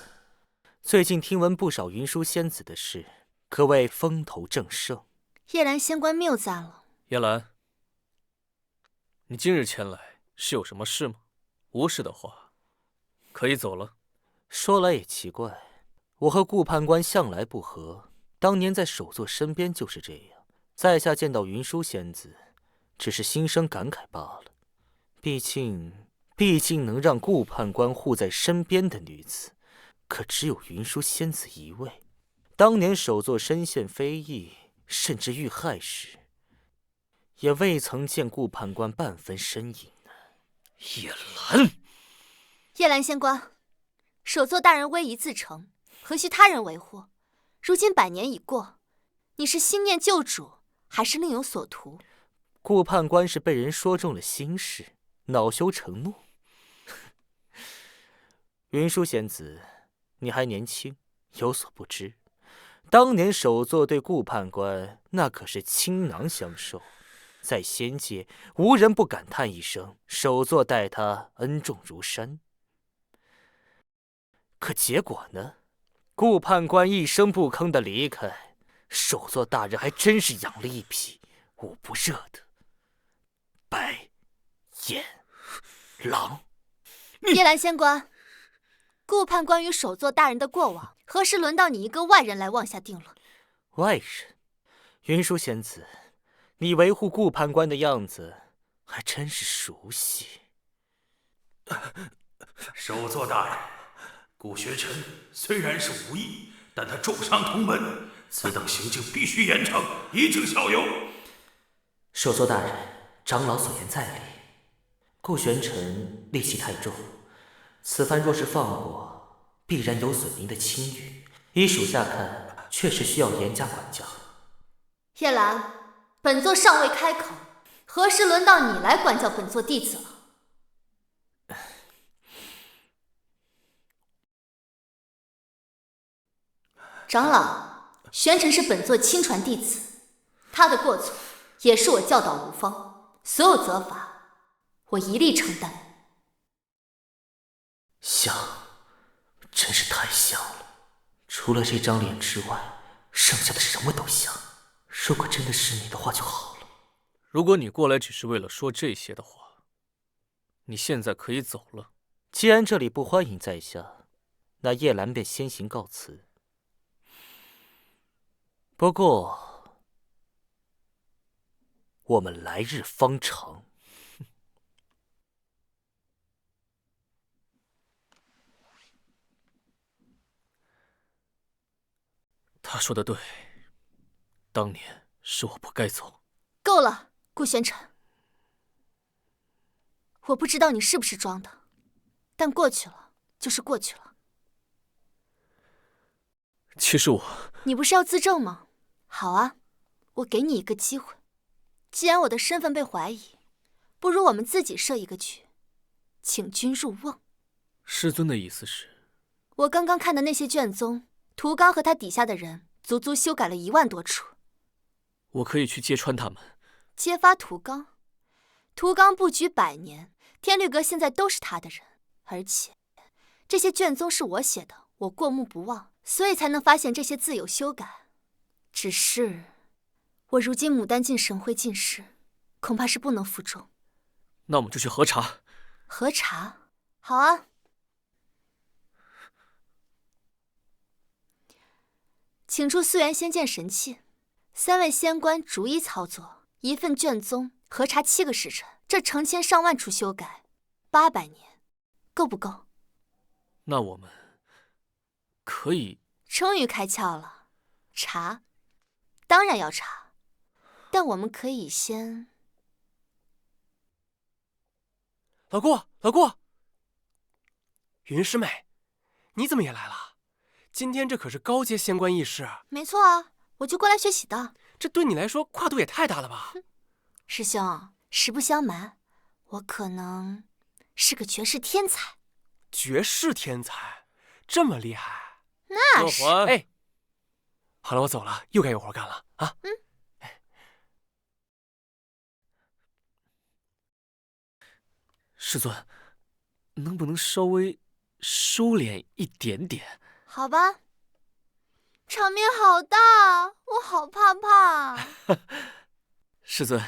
S5: 最近听闻不少云舒仙子的事，可谓风头正盛。
S7: 叶兰仙官谬赞了。
S4: 叶兰，你今日前来是有什么事吗？无事的话，可以走了。
S5: 说来也奇怪，我和顾判官向来不和，当年在首座身边就是这样。在下见到云舒仙子，只是心生感慨罢了。毕竟能让顾判官护在身边的女子，可只有云舒仙子一位。当年首座身陷非议，甚至遇害时，也未曾见顾判官半分身影呢。
S4: 叶兰，
S7: 叶兰仙官，首座大人威仪自成，何须他人维护？如今100年已过，你是心念旧主，还是另有所图？
S5: 顾判官是被人说中了心事，恼羞成怒。云舒仙子，你还年轻，有所不知，当年首座对顾判官那可是倾囊相授，在仙界无人不感叹一声首座待他恩重如山。可结果呢？顾判官一声不吭的离开，首座大人还真是养了一匹捂不热的白眼狼。
S7: 叶澜仙官，顾判官与首座大人的过往，何时轮到你一个外人来妄下定论？
S5: 外人？云舒仙子，你维护顾判官的样子还真是熟悉。
S3: 首座大人，顾学臣虽然是无意，但他重伤同门，此等行径必须严惩，以儆效尤。
S5: 首座大人，长老所言在理。顾玄尘戾气太重，此番若是放过，必然有损您的清誉。依属下看，确实需要严加管教。
S2: 叶兰，本座尚未开口，何时轮到你来管教本座弟子了？长老，玄尘是本座亲传弟子，他的过错也是我教导无方，所有责罚我一力承担。
S5: 像，真是太像了。除了这张脸之外，剩下的什么都像。如果真的是你的话就好了。
S8: 如果你过来只是为了说这些的话，你现在可以走了。
S5: 既然这里不欢迎在下，那叶兰便先行告辞。不过，我们来日方长。
S8: 他说的对，当年是我不该走。
S2: 够了，顾玄尘，我不知道你是不是装的，但过去了就是过去了。
S8: 其实
S2: 你不是要自证吗？好啊，我给你一个机会。既然我的身份被怀疑，不如我们自己设一个局，请君入瓮。
S8: 师尊的意思是？
S2: 我刚刚看的那些卷宗，涂刚和他底下的人足足修改了1万多处。
S8: 我可以去揭穿他们。
S2: 揭发涂刚？涂刚布局100年，天律阁现在都是他的人，而且这些卷宗是我写的，我过目不忘，所以才能发现这些字有修改。只是我如今牡丹境神辉尽失，恐怕是不能服众。
S8: 那我们就去核查。
S2: 核查？好啊。请出素颜仙剑神器，3位仙官逐一操作，1份卷宗核查7个时辰，这成千上万处修改，800年，够不够？
S8: 那我们可以……
S2: 终于开窍了，查，当然要查，但我们可以先……
S1: 老顾，云师妹，你怎么也来了？今天这可是高阶仙官议事。
S2: 没错啊，我就过来学习的。
S1: 这对你来说跨度也太大了吧？
S2: 师兄，实不相瞒，我可能是个绝世天才。
S1: 绝世天才，这么厉害？
S2: 那是。
S1: 哎，好了，我走了，又该有活干了啊。
S8: 师尊，能不能稍微收敛一点点？
S2: 好吧，场面好大，我好怕怕。
S8: 师尊。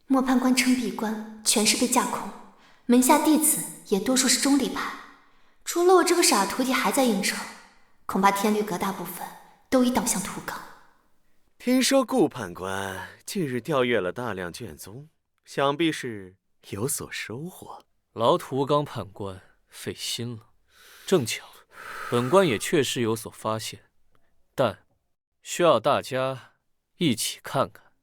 S2: 莫判官称闭关，全是被架空，门下弟子也多数是中立派，除了我这个傻徒弟还在应酬，恐怕天律阁大部分都已倒向涂岗。
S6: 听说顾判官近日调阅了大量卷宗，想必是有所收获。
S8: 劳涂刚判官费心了，正巧，本官也确实有所发现，但需要大家一起看看。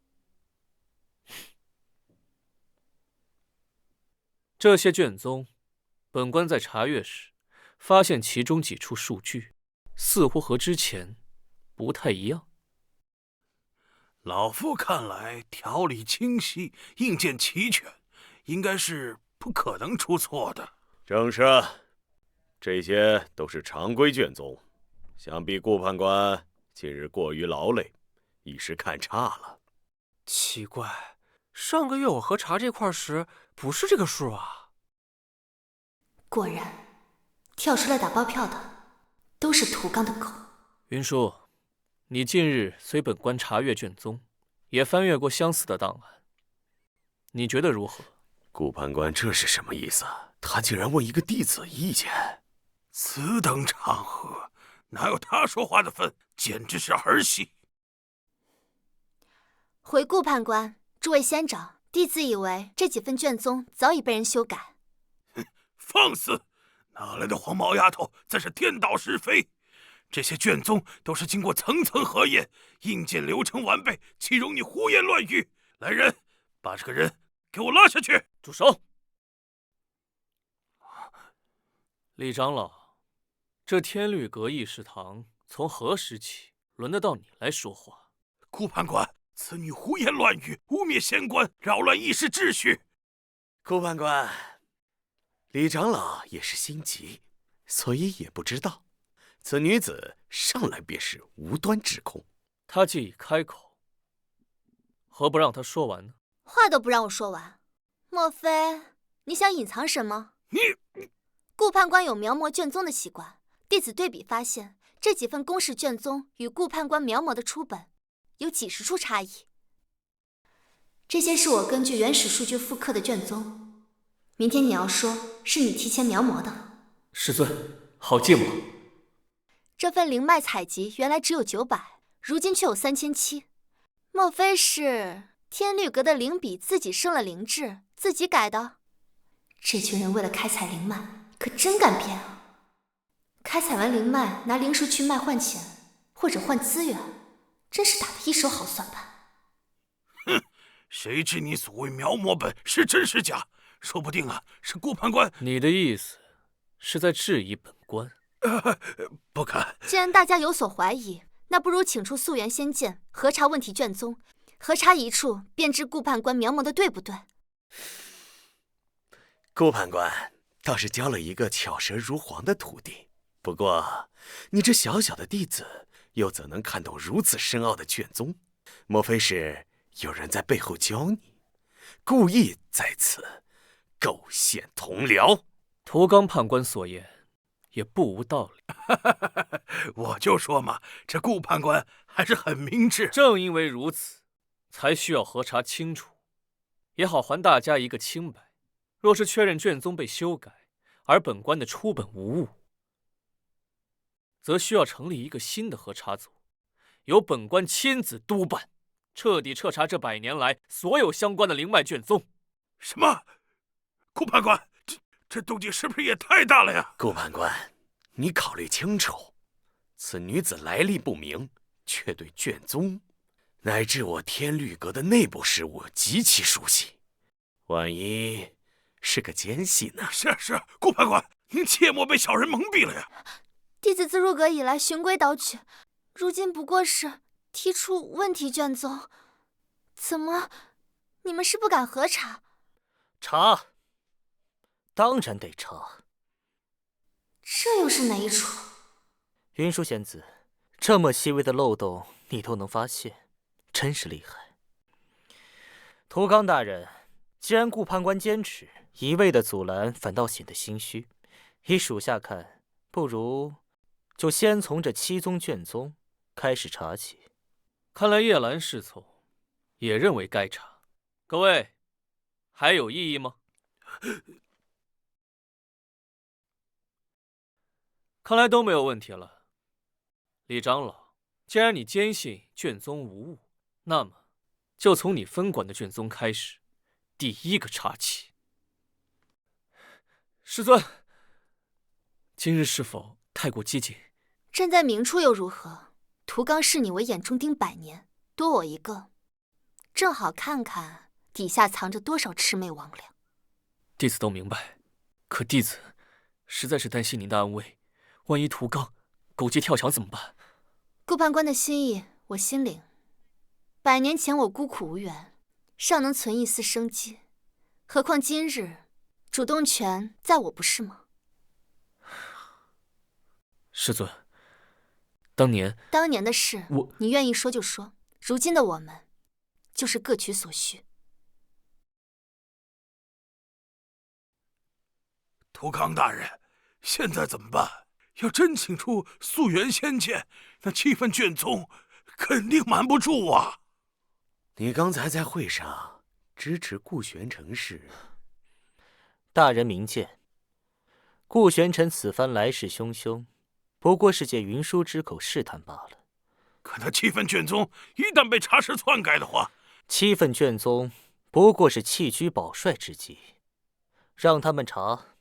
S8: 这些卷宗，本官在查阅时，发现其中几处数据，似乎和之前不太一样。
S3: 老夫看来条理清晰，印鉴齐全，应该是不可能出错的。
S6: 正是，这些都是常规卷宗，想必顾判官近日过于劳累，一时看差了。
S1: 奇怪，上个月我核查这块时不是这个数啊。
S2: 果然，跳出来打包票的都是涂刚的狗。
S8: 云叔，你近日随本官查阅卷宗，也翻阅过相似的档案，你觉得如何？
S6: 顾判官这是什么意思？他竟然问一个弟子意见？
S3: 此等场合，哪有他说话的份？简直是儿戏！
S7: 回顾判官，诸位先长，弟子以为这几份卷宗早已被人修改。
S3: 放肆！哪来的黄毛丫头，在这颠倒是非？这些卷宗都是经过层层核验，印鉴流程完备，岂容你胡言乱语？来人，把这个人给我拉下去！
S8: 住手！李长老，这天律阁议事堂从何时起轮得到你来说话？
S3: 顾判官，此女胡言乱语，污蔑仙官，扰乱议事秩序。
S6: 顾判官，李长老也是心急，所以也不知道。此女子上来便是无端指控。
S8: 她既已开口，何不让她说完呢？
S7: 话都不让我说完，莫非你想隐藏什么？顾判官有描摹卷宗的习惯，弟子对比发现，这几份公示卷宗与顾判官描摹的初本有几十处差异。
S2: 这些是我根据原始数据复刻的卷宗，明天你要说是你提前描摹的。
S8: 师尊，好芥末。
S7: 这份灵脉采集原来只有900，如今却有3700，莫非是天律阁的灵笔自己生了灵智，自己改的？
S2: 这群人为了开采灵脉，可真敢骗啊！开采完灵脉，拿灵石去卖换钱，或者换资源，真是打得一手好算盘。
S3: 哼，谁知你所谓描摹本是真是假？说不定啊，是顾判官。
S8: 你的意思是在质疑本官？
S3: 不敢。
S7: 既然大家有所怀疑，那不如请出溯源仙剑，核查问题卷宗，核查一处便知顾判官描摹的对不对。
S6: 顾判官倒是教了一个巧舌如簧的徒弟，不过你这小小的弟子又怎能看懂如此深奥的卷宗？莫非是有人在背后教你，故意在此构陷同僚？
S8: 涂刚判官所言也不无道理。
S3: 我就说嘛，这顾判官还是很明智。
S8: 正因为如此，才需要核查清楚，也好还大家一个清白。若是确认卷宗被修改，而本官的初本无误，则需要成立一个新的核查组，由本官亲自督办，彻底彻查这100年来所有相关的灵脉卷宗。
S3: 什么？顾判官，这动静是不是也太大了呀？
S6: 顾判官，你考虑清楚，此女子来历不明，却对卷宗乃至我天律阁的内部事务极其熟悉，万一是个奸细呢？
S3: 是，顾判官，您切莫被小人蒙蔽了呀！
S7: 弟子自入阁以来循规蹈矩，如今不过是提出问题卷宗，怎么你们是不敢核查？
S5: 查，当然得查。
S2: 这又是哪一出？
S5: 云舒仙子，这么细微的漏洞你都能发现，真是厉害。涂刚大人，既然顾判官坚持，一味的阻拦反倒显得心虚。依属下看，不如就先从这7宗卷宗开始查起。
S8: 看来叶兰侍从也认为该查。各位，还有异议吗？看来都没有问题了。李长老，既然你坚信卷宗无误，那么就从你分管的卷宗开始，第一个查起。师尊，今日是否太过激进？
S7: 站在明处又如何？涂刚视你为眼中钉100年，多我一个，正好看看底下藏着多少魑魅魍魉。
S8: 弟子都明白，可弟子实在是担心您的安危，万一涂刚狗急跳墙怎么办？
S7: 顾判官的心意我心领。100年前我孤苦无援，尚能存一丝生机，
S2: 何况今日主动权在我，不是吗？
S8: 师尊，当年
S2: 的事，
S8: 我
S2: 你愿意说就说。如今的我们，就是各取所需。
S3: 涂康大人，现在怎么办？要真请出素媛仙剑，那7份卷宗肯定瞒不住啊！
S6: 你刚才在会上支持顾玄成时，
S5: 大人明鉴，顾玄尘此番来势汹汹，不过是借云舒之口试探罢了。
S3: 可那7份卷宗一旦被查实篡改的话
S5: ，7份卷宗不过是弃车保帅之计，让他们查，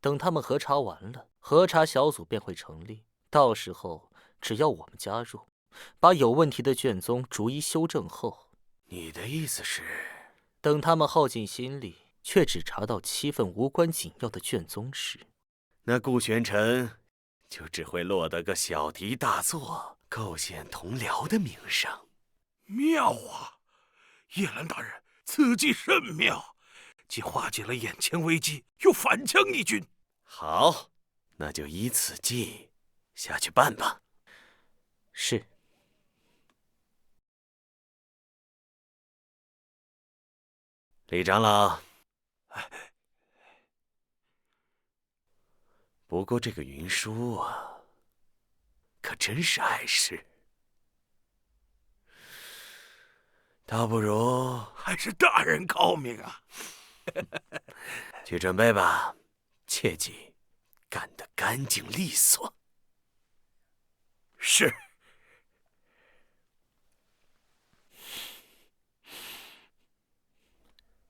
S5: 等他们核查完了，核查小组便会成立。到时候只要我们加入，把有问题的卷宗逐一修正后，
S6: 你的意思是，
S5: 等他们耗尽心力，却只查到7份无关紧要的卷宗时，
S6: 那顾玄成就只会落得个小题大做、构陷同僚的名声。
S3: 妙啊！叶兰大人，此计甚妙，既化解了眼前危机，又反将一军。
S6: 好，那就依此计下去办吧。
S5: 是。
S6: 李长老，不过这个云舒啊，可真是碍事。倒不如
S3: 还是大人高明啊！
S6: 去准备吧，切记干得干净利索。
S3: 是。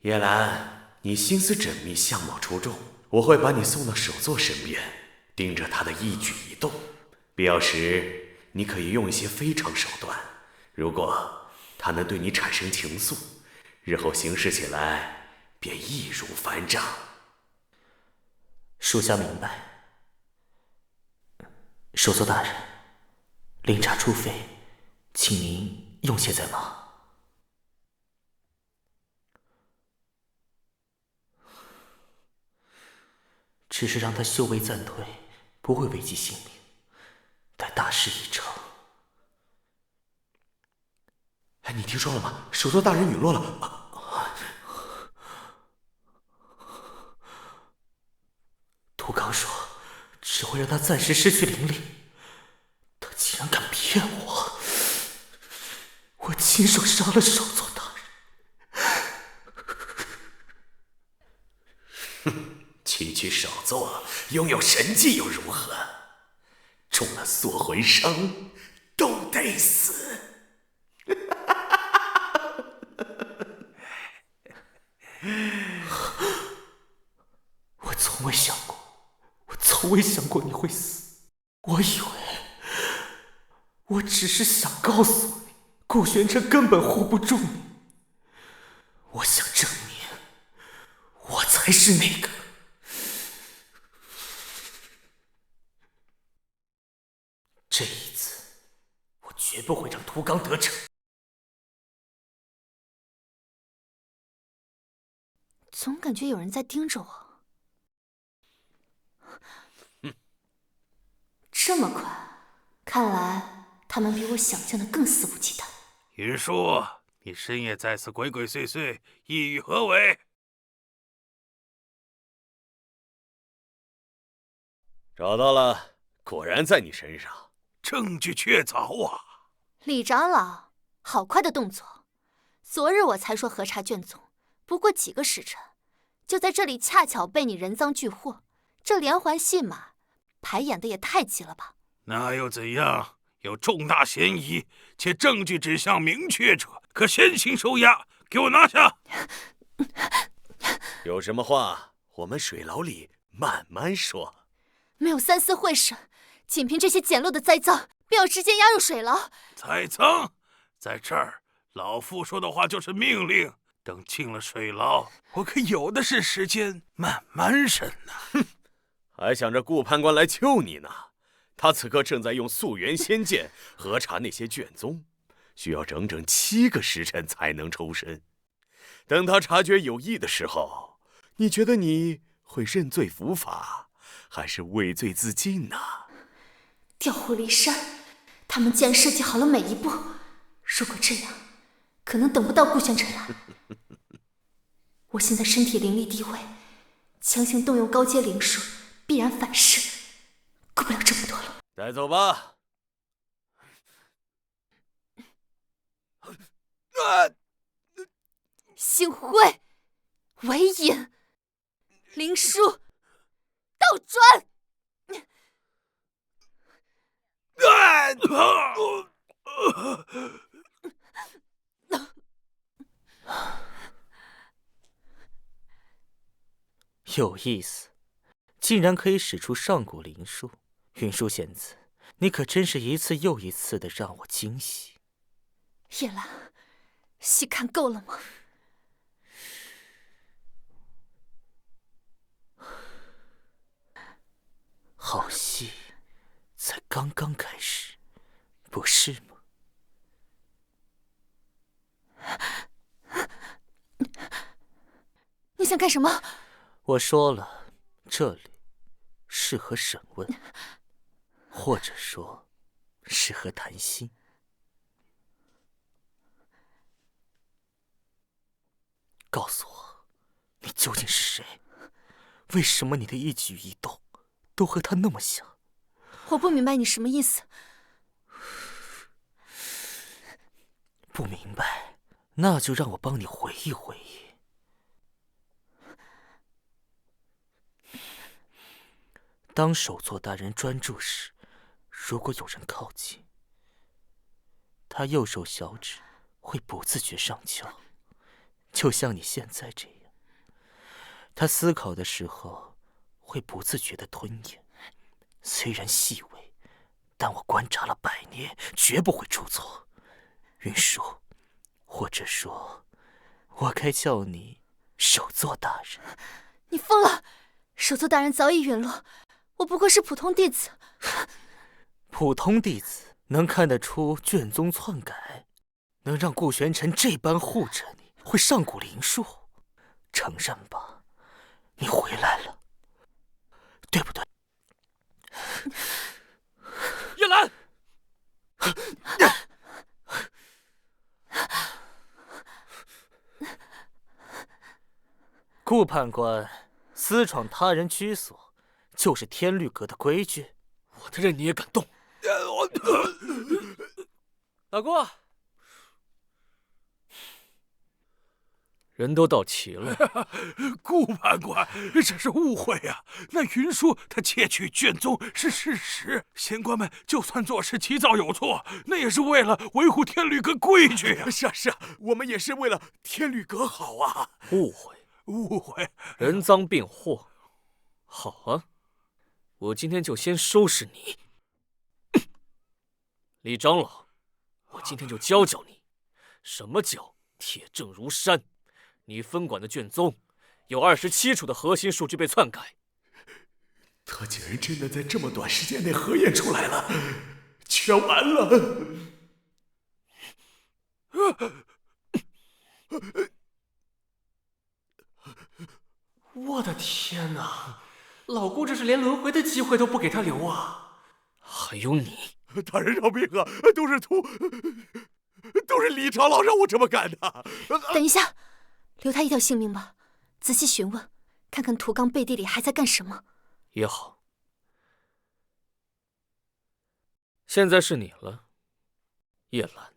S6: 叶兰，你心思缜密，相貌出众，我会把你送到首座身边，盯着他的一举一动。必要时，你可以用一些非常手段。如果他能对你产生情愫，日后行事起来便易如反掌。
S5: 属下明白。首座大人，令查出费，请您用些在忙。只是让他修为暂退，不会危及性命。待大事已成，
S6: 哎，你听说了吗？首座大人陨落了。
S5: 涂刚说，只会让他暂时失去灵力。他竟然敢骗我！我亲手杀了首座大
S6: 人。区区首座，拥有神技又如何？中了锁魂伤，都得死。
S5: 我从未想过你会死。我以为，我只是想告诉你，顾玄成根本护不住你。我想证明，我才是那个。这一次，我绝不会让涂刚得逞。
S2: 总感觉有人在盯着我。这么快，看来他们比我想象的更肆无忌惮。
S3: 云舒，你深夜在此鬼鬼祟祟，意欲何为？
S6: 找到了，果然在你身上。
S3: 证据确凿啊！
S2: 李长老，好快的动作！昨日我才说核查卷宗，不过几个时辰，就在这里恰巧被你人赃俱获，这连环戏码排演的也太急了吧？
S3: 那又怎样？有重大嫌疑且证据指向明确者，可先行收押，给我拿下！
S6: 有什么话，我们水牢里慢慢说。
S2: 没有三思会审，仅凭这些简陋的栽赃，便要直接押入水牢？
S3: 栽赃，在这儿，老夫说的话就是命令。等进了水牢，我可有的是时间慢慢审呢。
S6: 哼，还想着顾判官来救你呢。他此刻正在用素媛仙剑核查那些卷宗，需要整整7个时辰才能抽身。等他察觉有异的时候，
S3: 你觉得你会认罪伏法，还是畏罪自尽呢？
S2: 调虎离山，他们竟然设计好了每一步。如果这样，可能等不到顾宣城了。我现在身体灵力低微，强行动用高阶灵术，必然反噬，顾不了这么多了。
S3: 带走吧。
S7: 幸会，为引，灵术，倒转。
S5: 有意思，竟然可以使出上古灵术。云舒仙子，你可真是一次又一次的让我惊喜。
S7: 叶兰，戏看够了吗？
S5: 好戏才刚刚开始，不是吗？
S7: 你想干什么？
S5: 我说了，这里适合审问，或者说适合谈心。告诉我，你究竟是谁？为什么你的一举一动都和他那么像？
S7: 我不明白你什么意思。
S5: 不明白，那就让我帮你回忆回忆。当首座大人专注时，如果有人靠近，他右手小指会不自觉上翘，就像你现在这样。他思考的时候会不自觉地吞咽，虽然细微，但我观察了100年，绝不会出错。云舒，或者说，我该叫你首座大人。
S7: 你疯了！首座大人早已陨落，我不过是普通弟子。
S5: 普通弟子能看得出卷宗篡改，能让顾玄尘这般护着你，会上古灵术，承认吧，你回来了，对不对？
S4: 叶兰，
S5: 顾判官，私闯他人居所，就是天律阁的规矩。
S4: 我的刃你也敢动？
S1: 老顾，
S8: 人都到齐了。
S3: 顾判官，这是误会呀！那云舒他窃取卷宗是事实，仙官们就算做事急躁有错，那也是为了维护天律阁规矩啊！是啊，我们也是为了天律阁好啊！
S8: 误会，
S3: 误会，
S8: 人赃并获。好啊，我今天就先收拾你。李长老，我今天就教教你，什么叫铁证如山。你分管的卷宗有27处的核心数据被篡改，
S3: 他竟然真的在这么短时间内核验出来了，全完了！
S1: 我的天哪，老顾这是连轮回的机会都不给他留啊！
S8: 还有你，
S3: 大人饶命啊！都是李长老让我这么干的。
S7: 等一下，留他一条性命吧，仔细询问，看看涂刚背地里还在干什么。
S8: 也好，现在是你了，叶兰。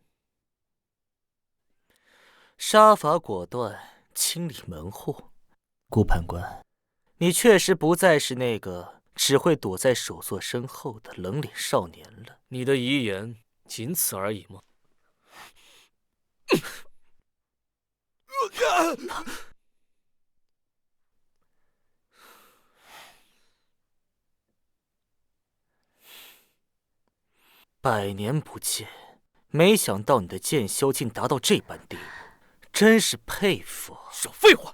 S5: 杀伐果断，清理门户。顾判官，你确实不再是那个只会躲在首座身后的冷脸少年了。
S8: 你的遗言仅此而已吗？100
S5: 年不见，没想到你的剑修竟达到这般地步，真是佩服。
S8: 少废话！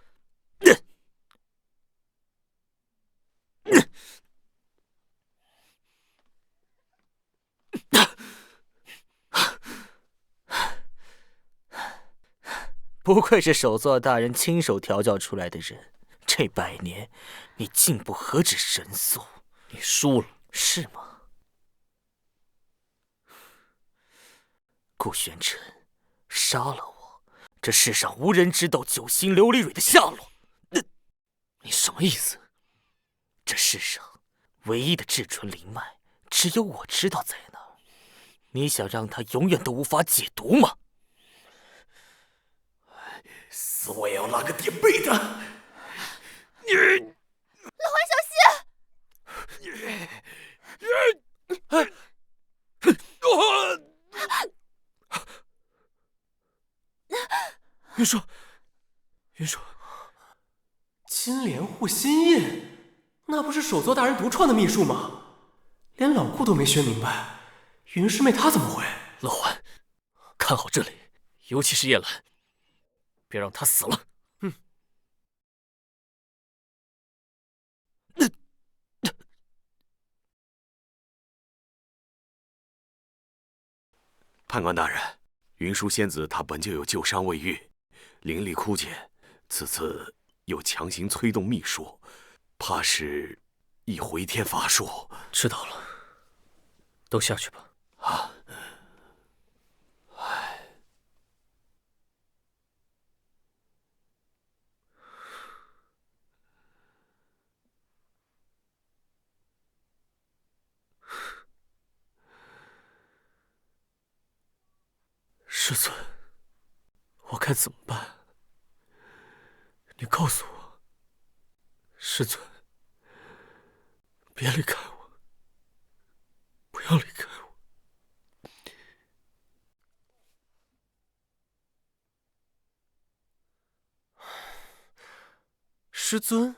S5: 不愧是首座大人亲手调教出来的人，这100年，你进步何止神速？
S8: 你输了，
S5: 是吗？顾玄尘杀了我，这世上无人知道9星琉璃蕊的下落。
S8: 你什么意思？
S5: 这世上唯一的至纯灵脉，只有我知道在哪儿。你想让它永远都无法解毒吗？
S3: 死我也要拉个垫背的！你，
S7: 老浣小心！
S8: 云舒，云舒，
S1: 金莲护心印，那不是首座大人独创的秘术吗？连老顾都没学明白，云师妹她怎么会？
S8: 老浣，看好这里，尤其是叶兰，别让她死了。
S3: 判官大人，云舒仙子她本就有旧伤未愈，灵力枯竭，此次又强行催动秘术，怕是一回天乏术。
S8: 知道了，都下去吧。
S3: 啊，
S8: 师尊，我该怎么办？你告诉我。师尊，别离开我，不要离开我。
S1: 师尊，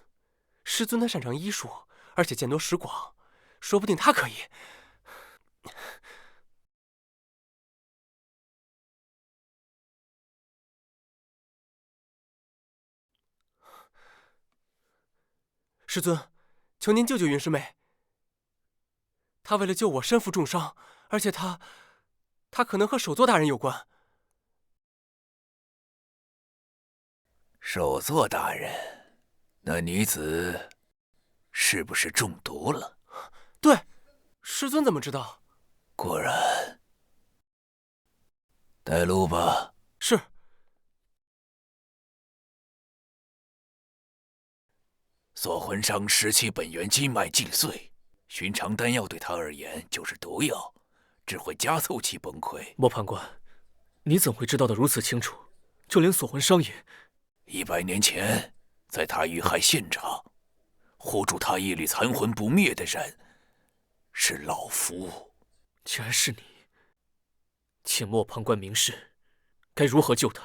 S1: 师尊他擅长医术，而且见多识广，说不定他可以。师尊，求您救救云师妹。她为了救我身负重伤，而且她可能和首座大人有关。
S9: 首座大人，那女子是不是中毒了？
S1: 对，师尊怎么知道？
S9: 果然。带路吧。
S1: 是。
S9: 锁魂伤失其本源经脉尽碎，寻常丹药对他而言就是毒药，只会加速其崩溃。
S8: 莫判官，你怎会知道的如此清楚？就连锁魂伤也
S9: ……100年前，在他遇害现场，护住他一缕残魂不灭的人，是老夫。
S8: 既然是你，请莫判官明示，该如何救他？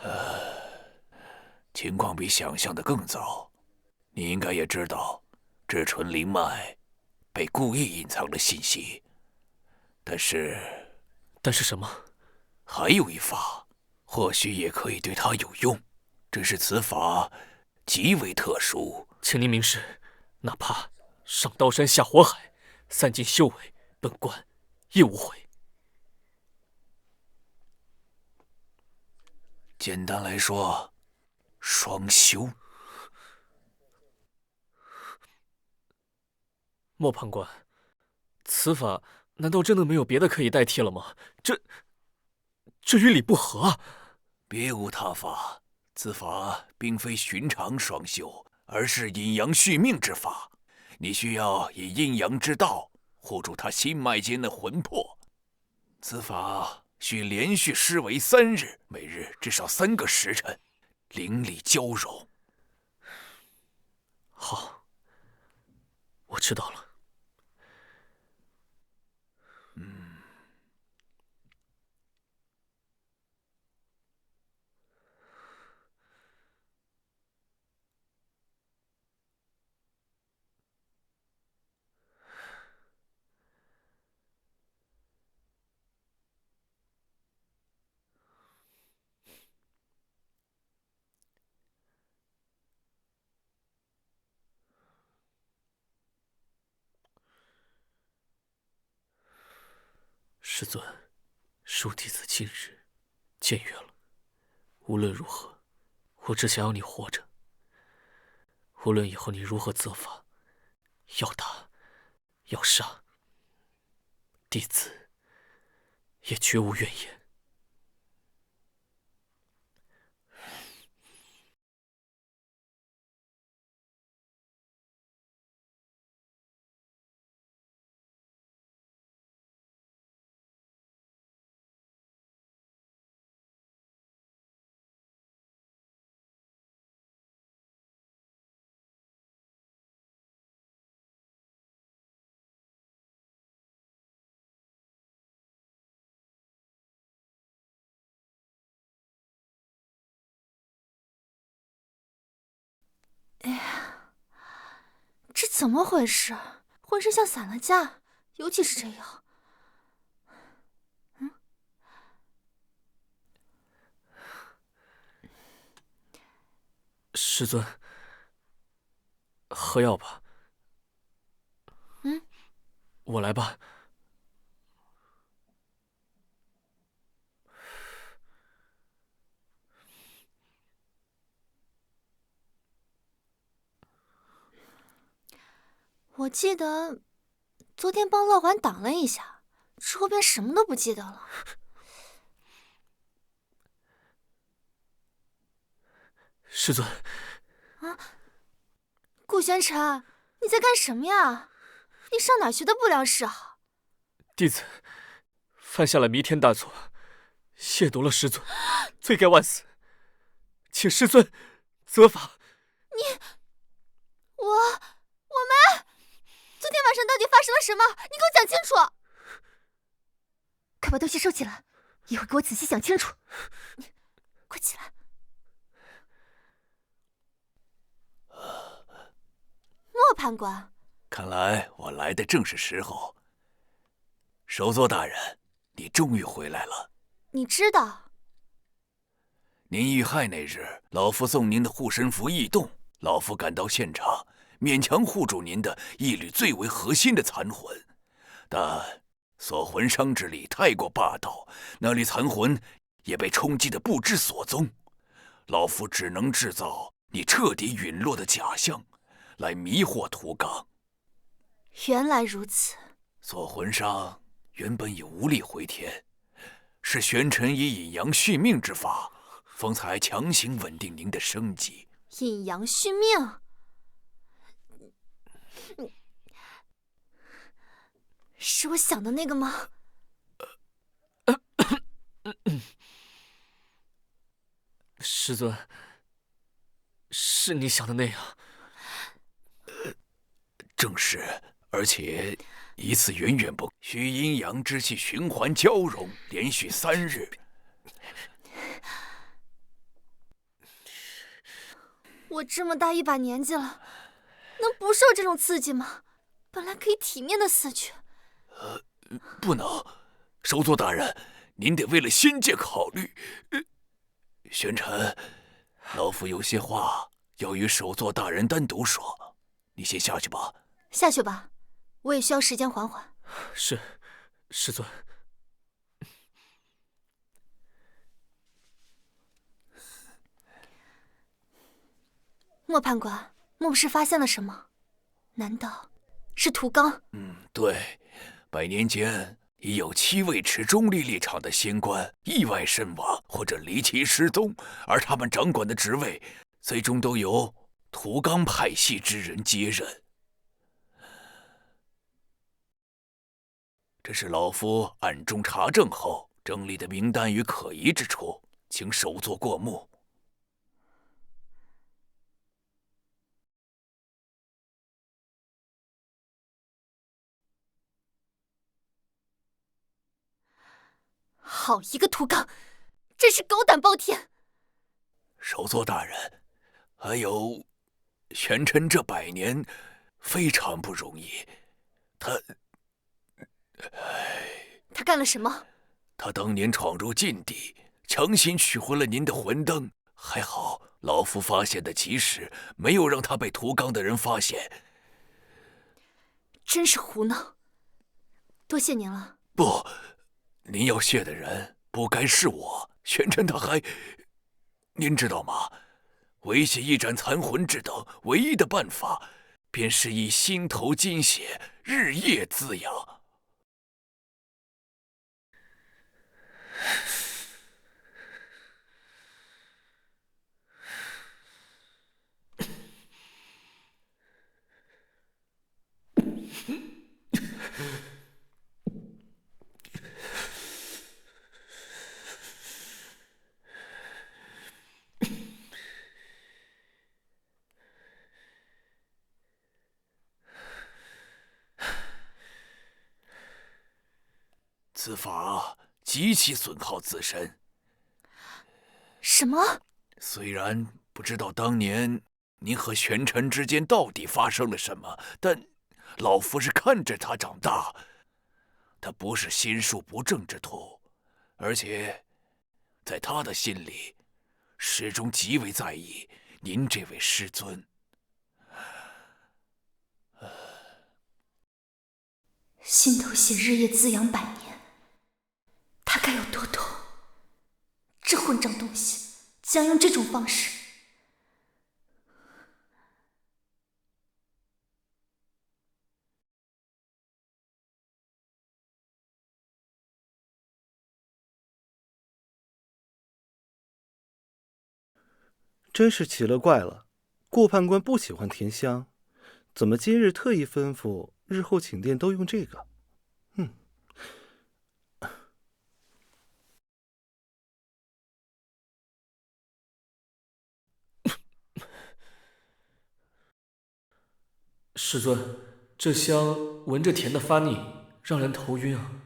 S9: 情况比想象的更糟。你应该也知道，至纯灵脉被故意隐藏了信息。但是
S8: 什么？
S9: 还有一法，或许也可以对他有用。只是此法极为特殊，
S8: 请您明示，哪怕上刀山下火海，散尽修为，本官亦无悔。
S9: 简单来说，双修。
S8: 莫判官，此法难道真的没有别的可以代替了吗？这与理不合啊！
S9: 别无他法，此法并非寻常双修，而是阴阳续命之法。你需要以阴阳之道护住他心脉间的魂魄。此法需连续施为3日，每日至少3个时辰，灵力交融。
S8: 好，我知道了。师尊，恕弟子今日僭越了。无论如何，我只想要你活着。无论以后你如何责罚，要打，要杀，弟子也绝无怨言。
S7: 哎呀，这怎么回事？浑身像散了架，尤其是这腰。
S8: 师尊，喝药吧。我来吧。
S7: 我记得昨天帮乐环挡了一下，之后便什么都不记得了。
S8: 师尊。
S7: 顾玄尘，你在干什么呀？你上哪学的不良嗜好？
S8: 弟子犯下了弥天大错，亵渎了师尊，罪该万死，请师尊责罚。
S7: 我们昨天晚上到底发生了什么？你给我讲清楚！快把东西收起来，一会儿给我仔细讲清楚。快起来！莫判官，
S9: 看来我来的正是时候。首座大人，你终于回来了。
S7: 你知道，
S9: 您遇害那日，老夫送您的护身符异动，老夫赶到现场，勉强护住您的一缕最为核心的残魂，但锁魂伤之力太过霸道，那缕残魂也被冲击得不知所踪。老夫只能制造你彻底陨落的假象，来迷惑屠刚。
S7: 原来如此。
S9: 锁魂伤原本已无力回天，是玄尘以阴阳续命之法，方才强行稳定您的生机。
S7: 阴阳续命，是我想的那个吗？
S8: 师尊，是你想的那样。
S9: 正是，而且一次远远不需阴阳之气循环交融，连续3日。
S7: 我这么大一把年纪了，能不受这种刺激吗？本来可以体面的死去。
S9: 不能，首座大人，您得为了仙界考虑。玄尘，老夫有些话要与首座大人单独说，你先下去吧。
S7: 下去吧，我也需要时间缓缓。
S8: 是，师尊。
S7: 莫判官，莫不是发现了什么？难道是屠刚？
S9: 对，100年间已有7位持中立立场的仙官意外身亡或者离奇失踪，而他们掌管的职位最终都由屠刚派系之人接任。这是老夫暗中查证后整理的名单与可疑之处，请首座过目。
S7: 好一个屠刚，真是狗胆包天！
S9: 首座大人，还有玄尘这100年非常不容易，
S7: 他干了什么？
S9: 他当年闯入禁地，强行取回了您的魂灯，还好老夫发现的及时，没有让他被屠刚的人发现。
S7: 真是胡闹！多谢您了。
S9: 不，您要谢的人不该是我，玄尘他还……您知道吗？维系一盏残魂之灯，唯一的办法，便是以心头金血日夜滋养。此法极其损耗自身。
S7: 什么？
S9: 虽然不知道当年您和玄尘之间到底发生了什么，但老夫是看着他长大。他不是心术不正之徒，而且在他的心里，始终极为在意您这位师尊。
S2: 心头血日夜滋养百年，他该有多痛？这混账东西竟然用这种方式！
S10: 真是奇了怪了，顾判官不喜欢甜香，怎么今日特意吩咐日后请殿都用这个？
S4: 师尊，这香闻着甜的发腻，让人头晕啊！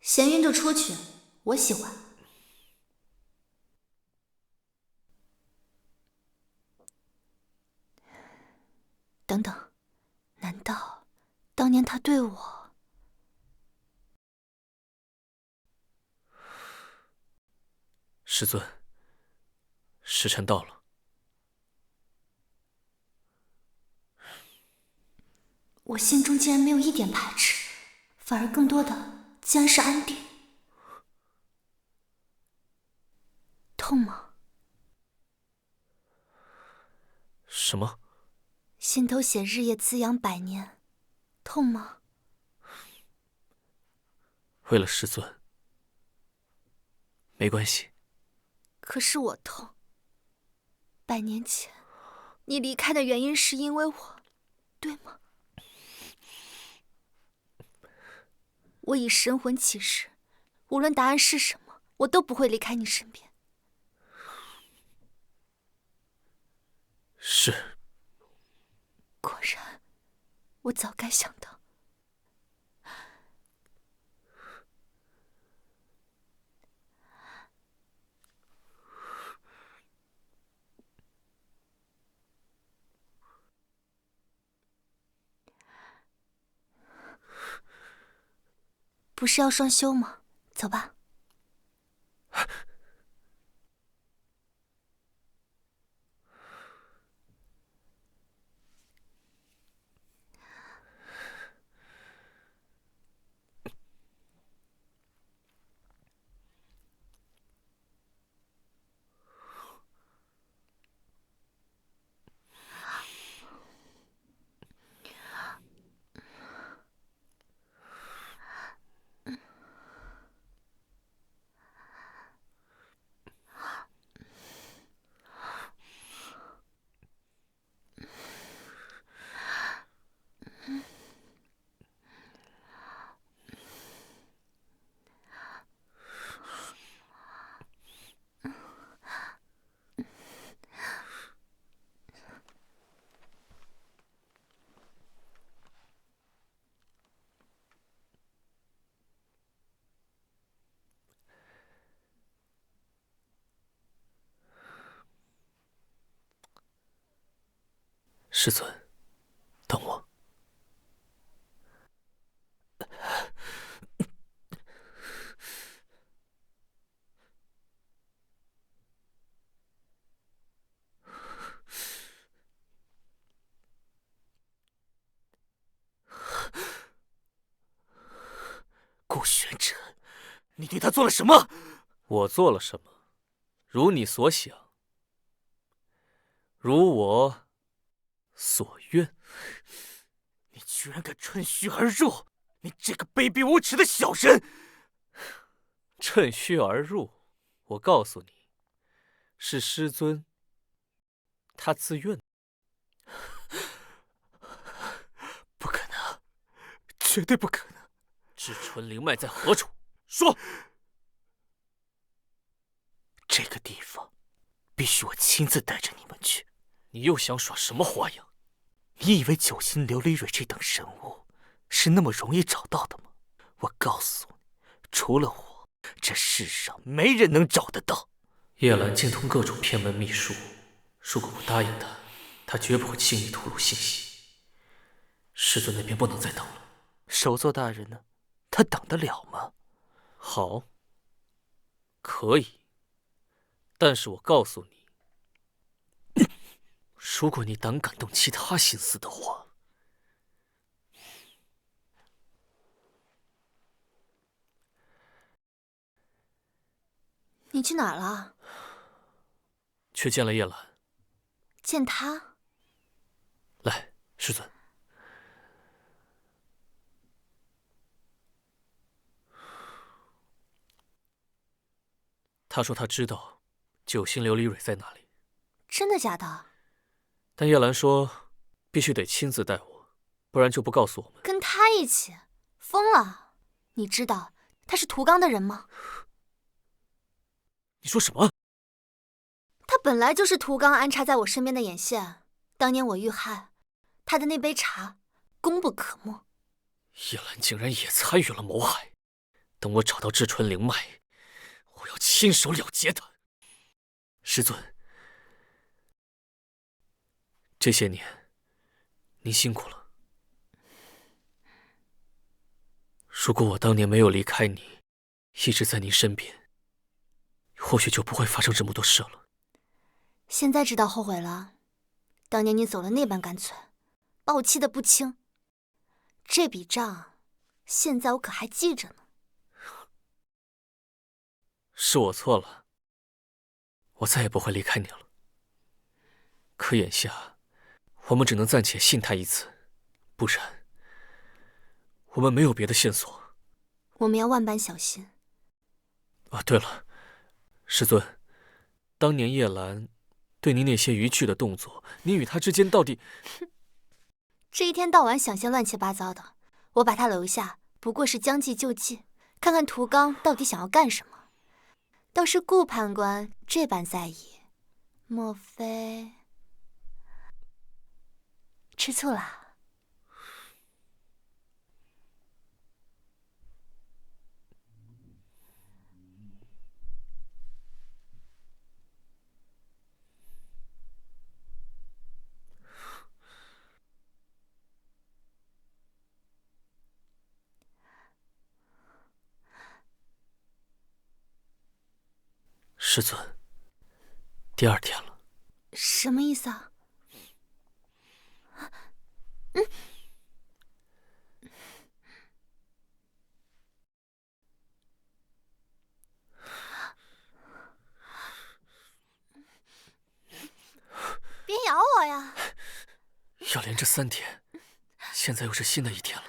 S2: 嫌晕就出去，我喜欢。
S7: 等等，难道当年他对我……
S8: 师尊，时辰到了。
S2: 我心中竟然没有一点排斥，反而更多的竟然是安定。
S7: 痛吗？
S8: 什么？
S7: 心头血日夜滋养百年，痛吗？
S8: 为了师尊，没关系。
S7: 可是我痛。100年前，你离开的原因是因为我，对吗？我以神魂起誓，无论答案是什么，我都不会离开你身边。
S8: 是。
S7: 果然，我早该想到。不是要双修吗？走吧。
S8: 师尊，等我。
S5: 顾玄尘，你对他做了什么？
S8: 我做了什么，如你所想。如我所愿。
S5: 你居然敢趁虚而入！你这个卑鄙无耻的小人！
S8: 趁虚而入，我告诉你，是师尊他自愿。
S5: 不可能，绝对不可能！
S8: 至纯灵脉在何处？
S5: 说！这个地方必须我亲自带着你们去。
S8: 你又想耍什么花样？
S5: 你以为九星琉璃蕊这等神物是那么容易找到的吗？我告诉你，除了我，这世上没人能找得到。
S8: 叶兰精通各种偏门秘术，如果不答应他，他绝不会轻易吐露信息。师尊那边不能再等了。
S5: 首座大人呢？他等得了吗？
S8: 好，可以，但是我告诉你，如果你胆敢动其他心思的话，
S7: 你去哪儿了？
S8: 去见了叶兰。
S7: 见他？
S8: 来，师尊。他说他知道九星琉璃蕊在哪里。
S7: 真的假的？
S8: 但叶兰说必须得亲自带我，不然就不告诉我们。
S7: 跟他一起？疯了！你知道他是屠刚的人吗？
S8: 你说什么？
S7: 他本来就是屠刚安插在我身边的眼线。当年我遇害，他的那杯茶功不可没。
S8: 叶兰竟然也参与了谋害。等我找到至纯灵脉，我要亲手了结他。师尊，这些年您辛苦了。如果我当年没有离开你，一直在您身边，或许就不会发生这么多事了。
S7: 现在知道后悔了。当年你走了那般干脆，把我气得不轻。这笔账，现在我可还记着呢。
S8: 是我错了，我再也不会离开你了。可眼下，我们只能暂且信他一次，不然，我们没有别的线索。
S7: 我们要万般小心。
S8: 啊，对了，师尊，当年叶兰对您那些逾矩的动作，您与她之间到底……
S7: 这一天到晚想些乱七八糟的，我把他留下，不过是将计就计，看看屠刚到底想要干什么。倒是顾判官这般在意，莫非吃醋了？
S8: 师尊，第二天了。
S7: 什么意思啊？别咬我呀！
S8: 要连着3天，现在又是新的一天了。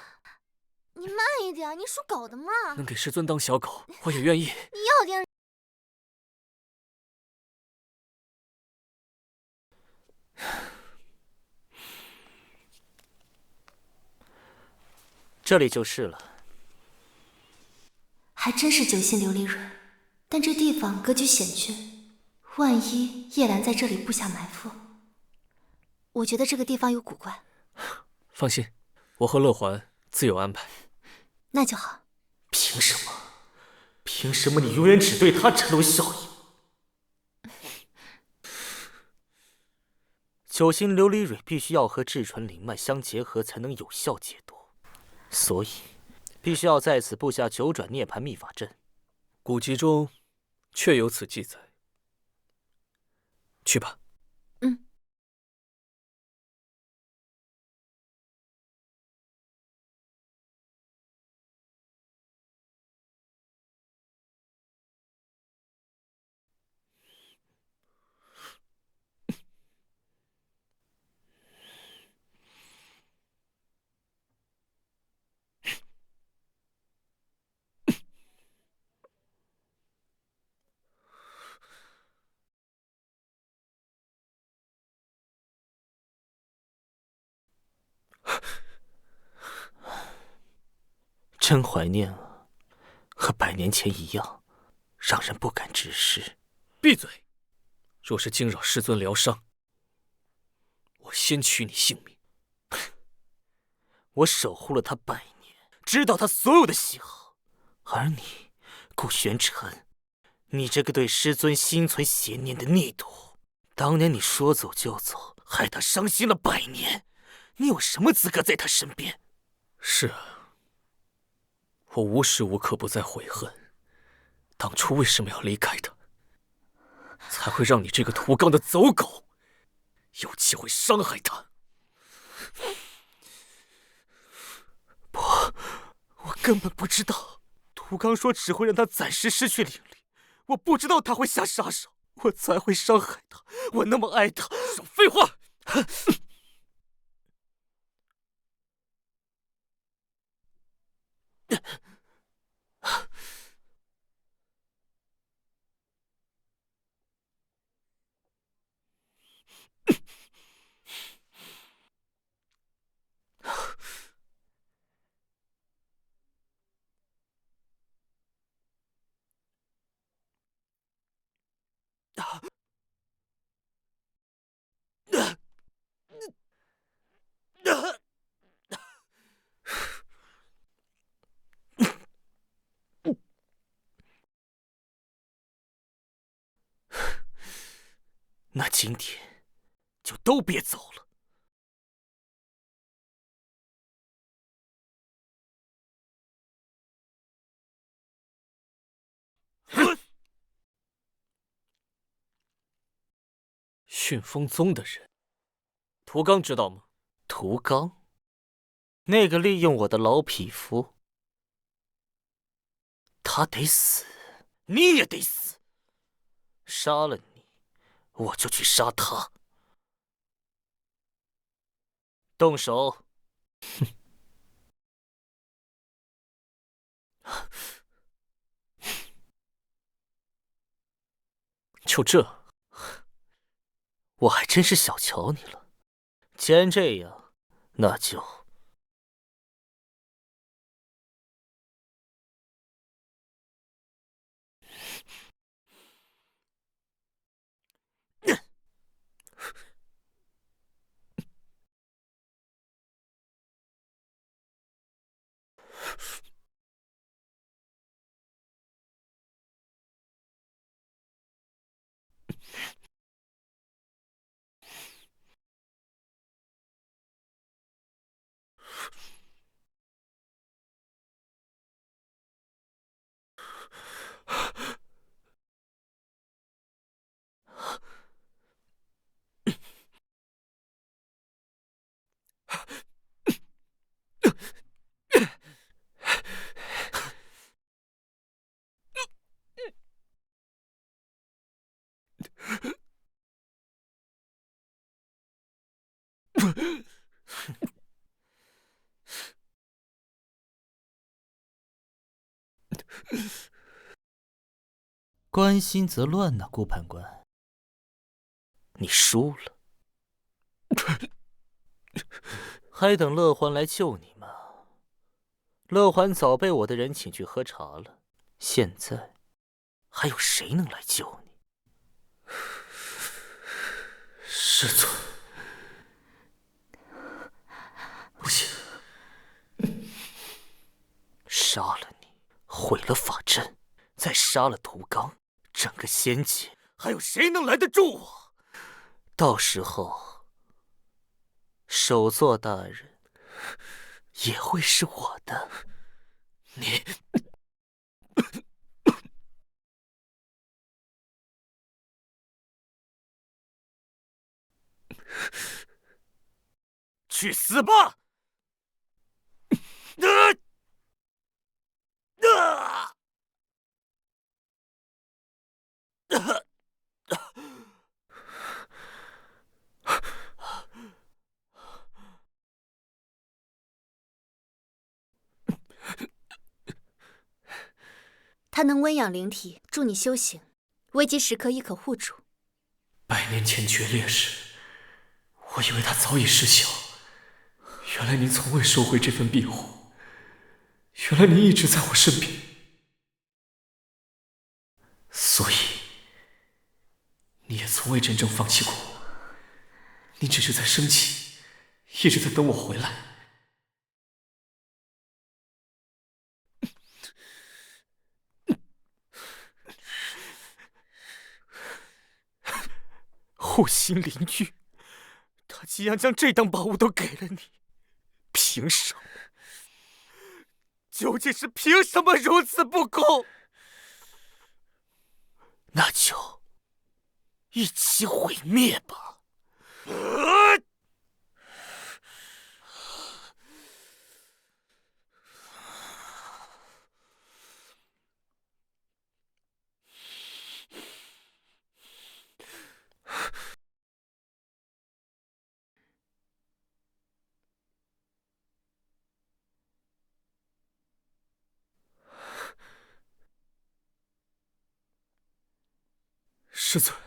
S7: 你慢一点，你属狗的嘛。
S8: 能给师尊当小狗，我也愿意。
S7: 你要点。
S5: 这里就是了。
S2: 还真是九星琉璃蕊，但这地方格局险峻，万一叶兰在这里布下埋伏，
S7: 我觉得这个地方有古怪。
S8: 放心，我和乐环自有安排。
S7: 那就好。
S5: 凭什么？凭什么你永远只对他产露效应？九星琉璃蕊必须要和至纯灵脉相结合，才能有效解毒。所以，必须要在此布下九转涅槃秘法阵。
S8: 古籍中确有此记载。去吧。
S5: 真怀念啊，和100年前一样，让人不敢直视。
S8: 闭嘴！若是惊扰师尊疗伤，我先取你性命。
S5: 我守护了他100年，知道他所有的喜好，而你，顾玄尘，你这个对师尊心存邪念的逆徒，当年你说走就走，害他伤心了100年，你有什么资格在他身边？
S8: 是啊，我无时无刻不在悔恨，当初为什么要离开他，才会让你这个屠刚的走狗有机会伤害他。
S5: 不，我根本不知道。屠刚说只会让他暂时失去灵力，我不知道他会下杀手，我才会伤害他。我那么爱他。
S8: 少废话！
S5: 那今天就都别走了。
S8: 旋风宗的人，屠刚知道吗？
S5: 屠刚，那个利用我的老匹夫，他得死，你也得死。杀了你，我就去杀他。动手！
S8: 就这？
S5: 我还真是小瞧你了。既然这样，那就……关心则乱呐，顾判官。你输了，还等乐欢来救你吗？乐欢早被我的人请去喝茶了，现在还有谁能来救你？
S4: 师尊，不行，
S5: 杀了你，毁了法阵，再杀了屠刚，整个仙界还有谁能拦得住我？到时候，首座大人也会是我的。你去死吧！
S2: 它能温养灵体，助你修行，危急时刻亦可护主。
S4: 100年前决裂时，我以为他早已失效，原来您从未收回这份庇护，原来你一直在我身边，所以你也从未真正放弃过我。你只是在生气，一直在等我回来。
S8: 护心灵玉，他竟然将这等宝物都给了你，凭什么？究竟是凭什么如此不公？那就一起毁灭吧！
S4: 师尊，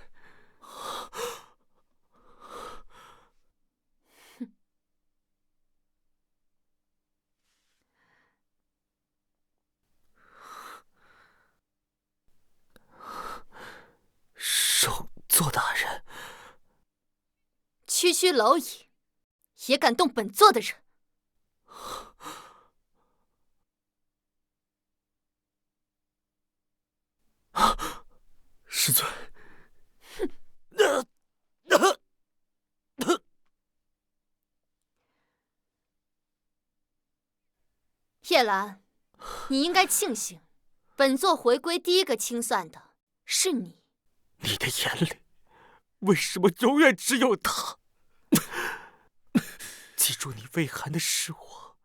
S8: 首座大人，
S7: 区区蝼蚁，也敢动本座的人？
S4: 师尊。
S7: 叶兰，你应该庆幸，本座回归第一个清算的是你。
S8: 你的眼里为什么永远只有他？记住你畏寒的是我，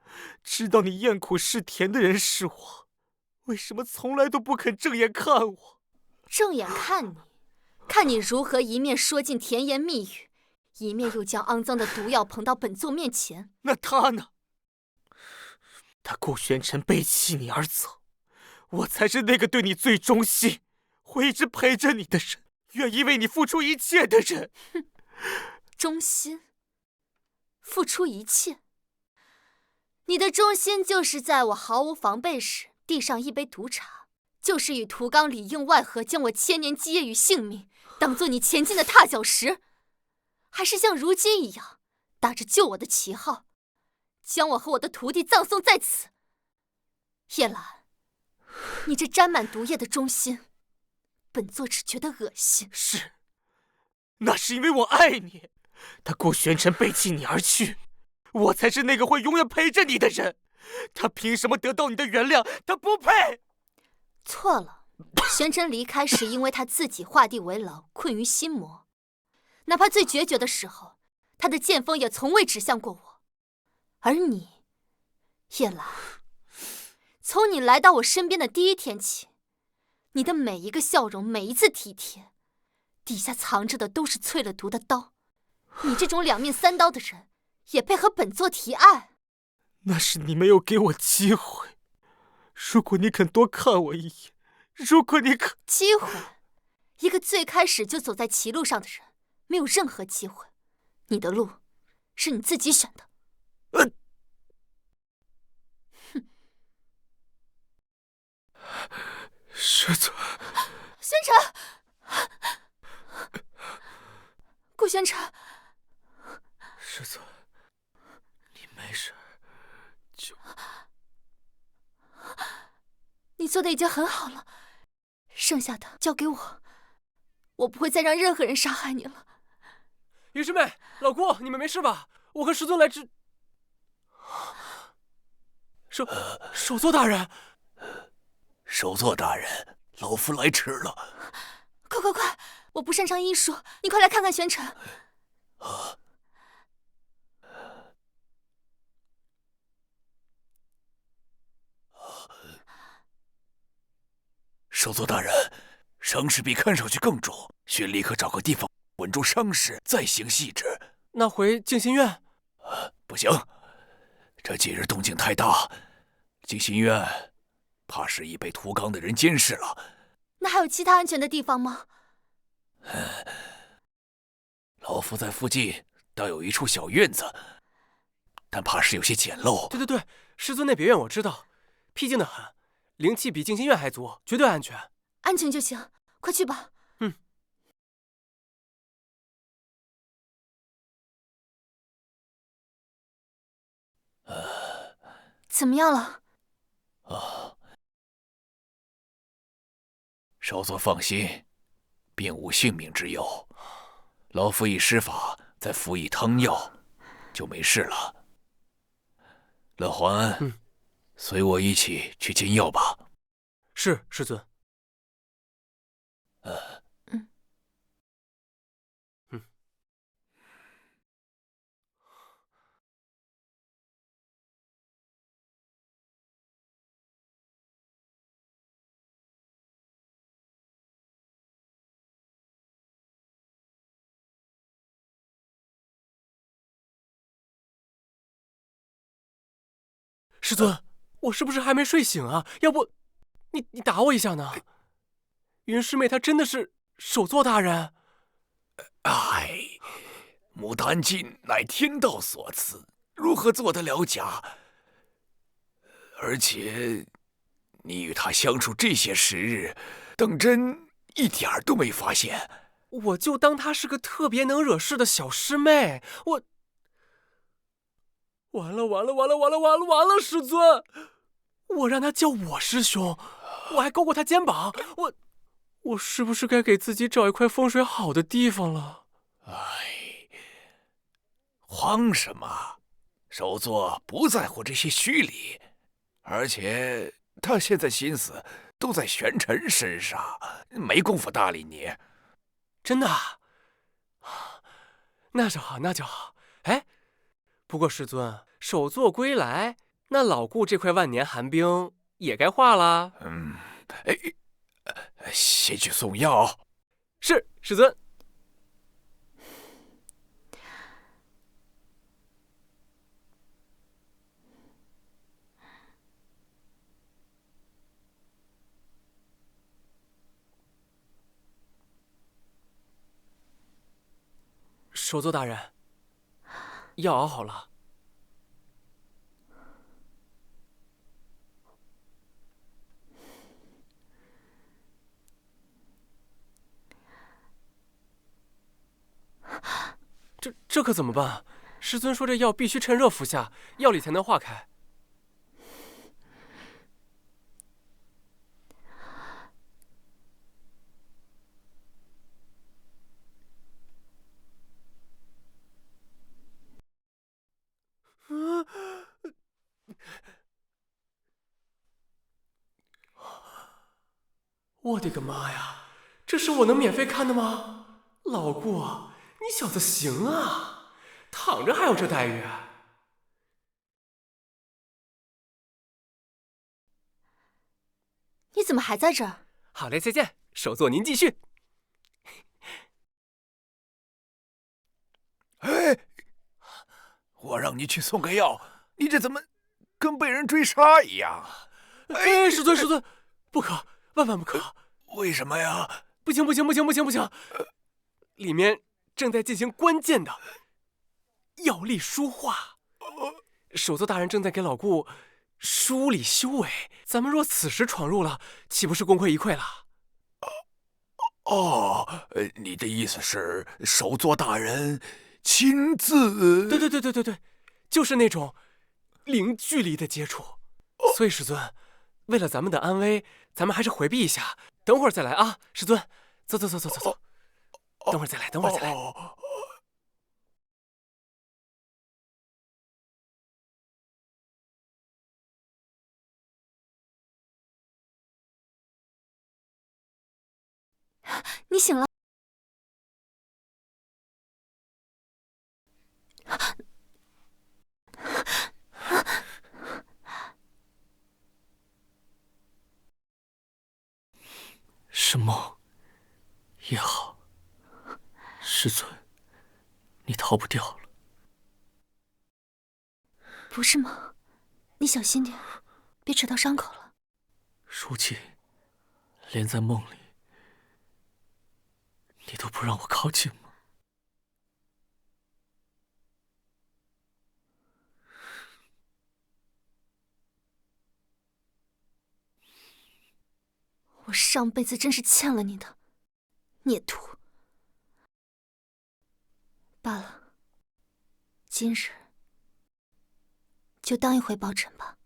S8: 知道你厌苦是甜的人是我，为什么从来都不肯正眼看我？
S7: 正眼看你，看你如何一面说尽甜言蜜语，一面又将肮脏的毒药捧到本座面前。
S8: 那他呢？他顾玄尘背弃你而走，我才是那个对你最忠心，会一直陪着你的人，愿意为你付出一切的人。
S7: 哼，忠心，付出一切。你的忠心就是在我毫无防备时递上一杯毒茶，就是与屠刚里应外合，将我千年基业与性命当做你前进的踏脚石，还是像如今一样，打着救我的旗号，将我和我的徒弟葬送在此？叶兰，你这沾满毒液的忠心，本座只觉得恶心。
S8: 是，那是因为我爱你。他顾玄尘背弃你而去，我才是那个会永远陪着你的人。他凭什么得到你的原谅？他不配。
S7: 错了，玄尘离开是因为他自己画地为牢，困于心魔。哪怕最决绝的时候，他的剑锋也从未指向过我。而你，叶兰，从你来到我身边的第一天起，你的每一个笑容，每一次体贴，底下藏着的都是淬了毒的刀。你这种两面三刀的人，也配和本座提爱？
S8: 那是你没有给我机会。如果你肯多看我一眼，如果你肯……
S7: 机会？一个最开始就走在歧路上的人，没有任何机会。你的路，是你自己选的。
S4: 师尊，
S7: 宣尘，顾宣尘，
S4: 师尊，你没事就……
S7: 你做的已经很好了，剩下的交给我，我不会再让任何人杀害你了。
S1: 云师妹、老姑，你们没事吧？我和师尊来治。首座大人。
S9: 首座大人，老夫来迟了。
S7: 快快快！我不擅长医术，你快来看看玄尘。
S9: 首座大人，伤势比看上去更重，需立刻找个地方稳住伤势，再行细致。
S1: 那回静心院？
S9: 不行，这几日动静太大，静心院怕是已被屠刚的人监视了。
S7: 那还有其他安全的地方吗？
S9: 老夫在附近倒有一处小院子，但怕是有些简陋。
S1: 对，师尊那别院我知道，僻静的很，灵气比静心院还足，绝对安全。
S7: 安全就行，快去吧。
S1: 嗯。
S7: 怎么样了？
S9: 少佐放心，并无性命之忧。老夫已施法，再服以汤药，就没事了。乐环，随我一起去进药吧。
S1: 是，师尊。师尊，我是不是还没睡醒啊？要不，你打我一下呢？云师妹她真的是首座大人？
S9: 哎，牡丹镜乃天道所赐，如何做得了假？而且，你与她相处这些时日，当真一点儿都没发现。
S1: 我就当她是个特别能惹事的小师妹，完了，师尊！我让他叫我师兄，我还勾过他肩膀，我是不是该给自己找一块风水好的地方了？
S9: 哎，慌什么？首座不在乎这些虚礼，而且他现在心思都在玄尘身上，没工夫搭理你。
S1: 真的啊？那就好，那就好。哎，不过师尊，首座归来，那老顾这块万年寒冰也该化了。
S9: 先去送药。
S1: 是，师尊。首座大人，药熬好了。这可怎么办？师尊说这药必须趁热服下，药力才能化开。我的个妈呀！这是我能免费看的吗？老顾，你小子行啊，躺着还有这待遇。
S7: 你怎么还在这儿？
S1: 好嘞，再见，首座您继续。
S9: 哎，我让你去送个药，你这怎么跟被人追杀一样？
S1: 哎，师尊，不可，万万不可！
S9: 为什么呀？
S1: 不行！里面正在进行关键的药力疏化，首座大人正在给老顾梳理修为，咱们若此时闯入了，岂不是功亏一篑了？
S9: 你的意思是首座大人亲自？
S1: 对，就是那种零距离的接触。所以师尊，为了咱们的安危，咱们还是回避一下，等会儿再来啊！师尊，走，等会儿再来。
S7: 你醒了？
S8: 是梦也好，师尊，你逃不掉了。
S7: 不是梦，你小心点，别扯到伤口了。
S8: 如今，连在梦里，你都不让我靠近吗？
S2: 我上辈子真是欠了你的，孽徒。罢了，今日就当一回报臣吧。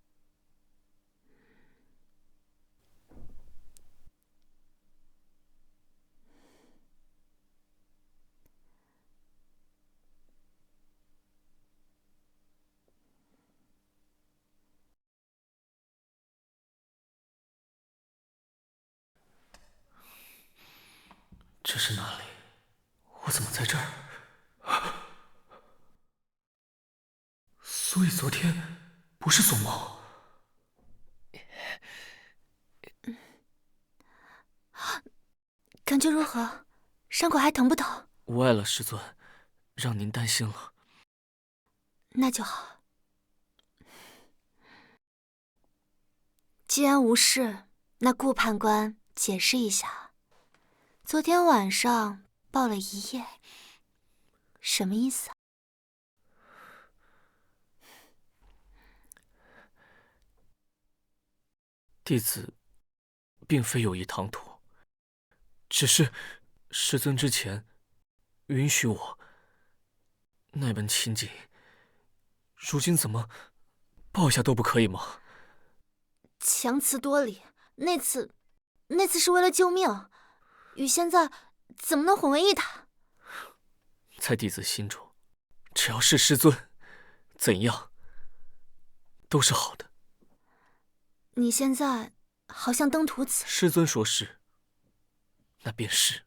S4: 这是哪里？我怎么在这儿？所以昨天不是做梦。
S2: 感觉如何？伤口还疼不疼？
S8: 无碍了，师尊，让您担心了。
S2: 那就好。既然无事，那顾判官解释一下，昨天晚上抱了一夜，什么意思啊？
S8: 弟子并非有意唐突，只是师尊之前允许我那般亲近，如今怎么抱一下都不可以吗？
S2: 强词夺理，那次是为了救命，与现在怎么能混为一谈？
S8: 在弟子心中，只要是师尊，怎样都是好的。
S2: 你现在好像登徒子。
S8: 师尊说是，那便是。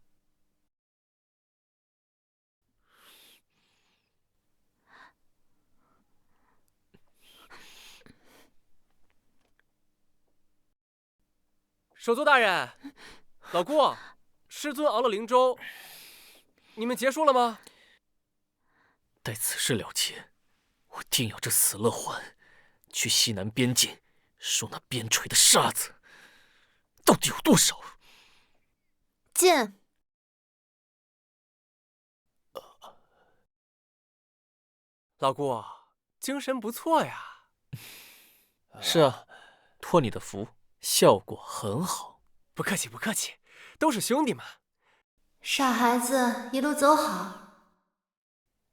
S1: 首座大人，老顾，师尊熬了灵粥，你们结束了吗？
S8: 待此事了结，我定要这死了还去西南边境，说那边陲的沙子到底有多少。
S2: 进。
S1: 老顾，精神不错呀。
S8: 是啊，托你的福，效果很好。
S1: 不客气，不客气，都是兄弟嘛。
S2: 傻孩子，一路走好。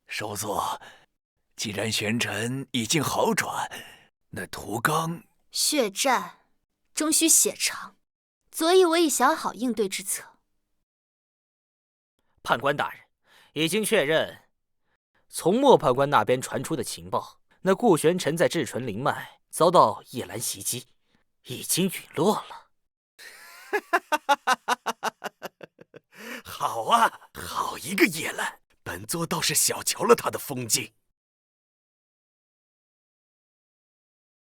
S9: 首座，既然玄尘已经好转，那屠刚
S2: 血战终须血偿，所以我已想好应对之策。
S5: 判官大人，已经确认，从莫判官那边传出的情报，那顾玄尘在至纯灵脉遭到夜兰袭击，已经陨落了。
S3: 好啊，好一个夜兰！本座倒是小瞧了他的风劲。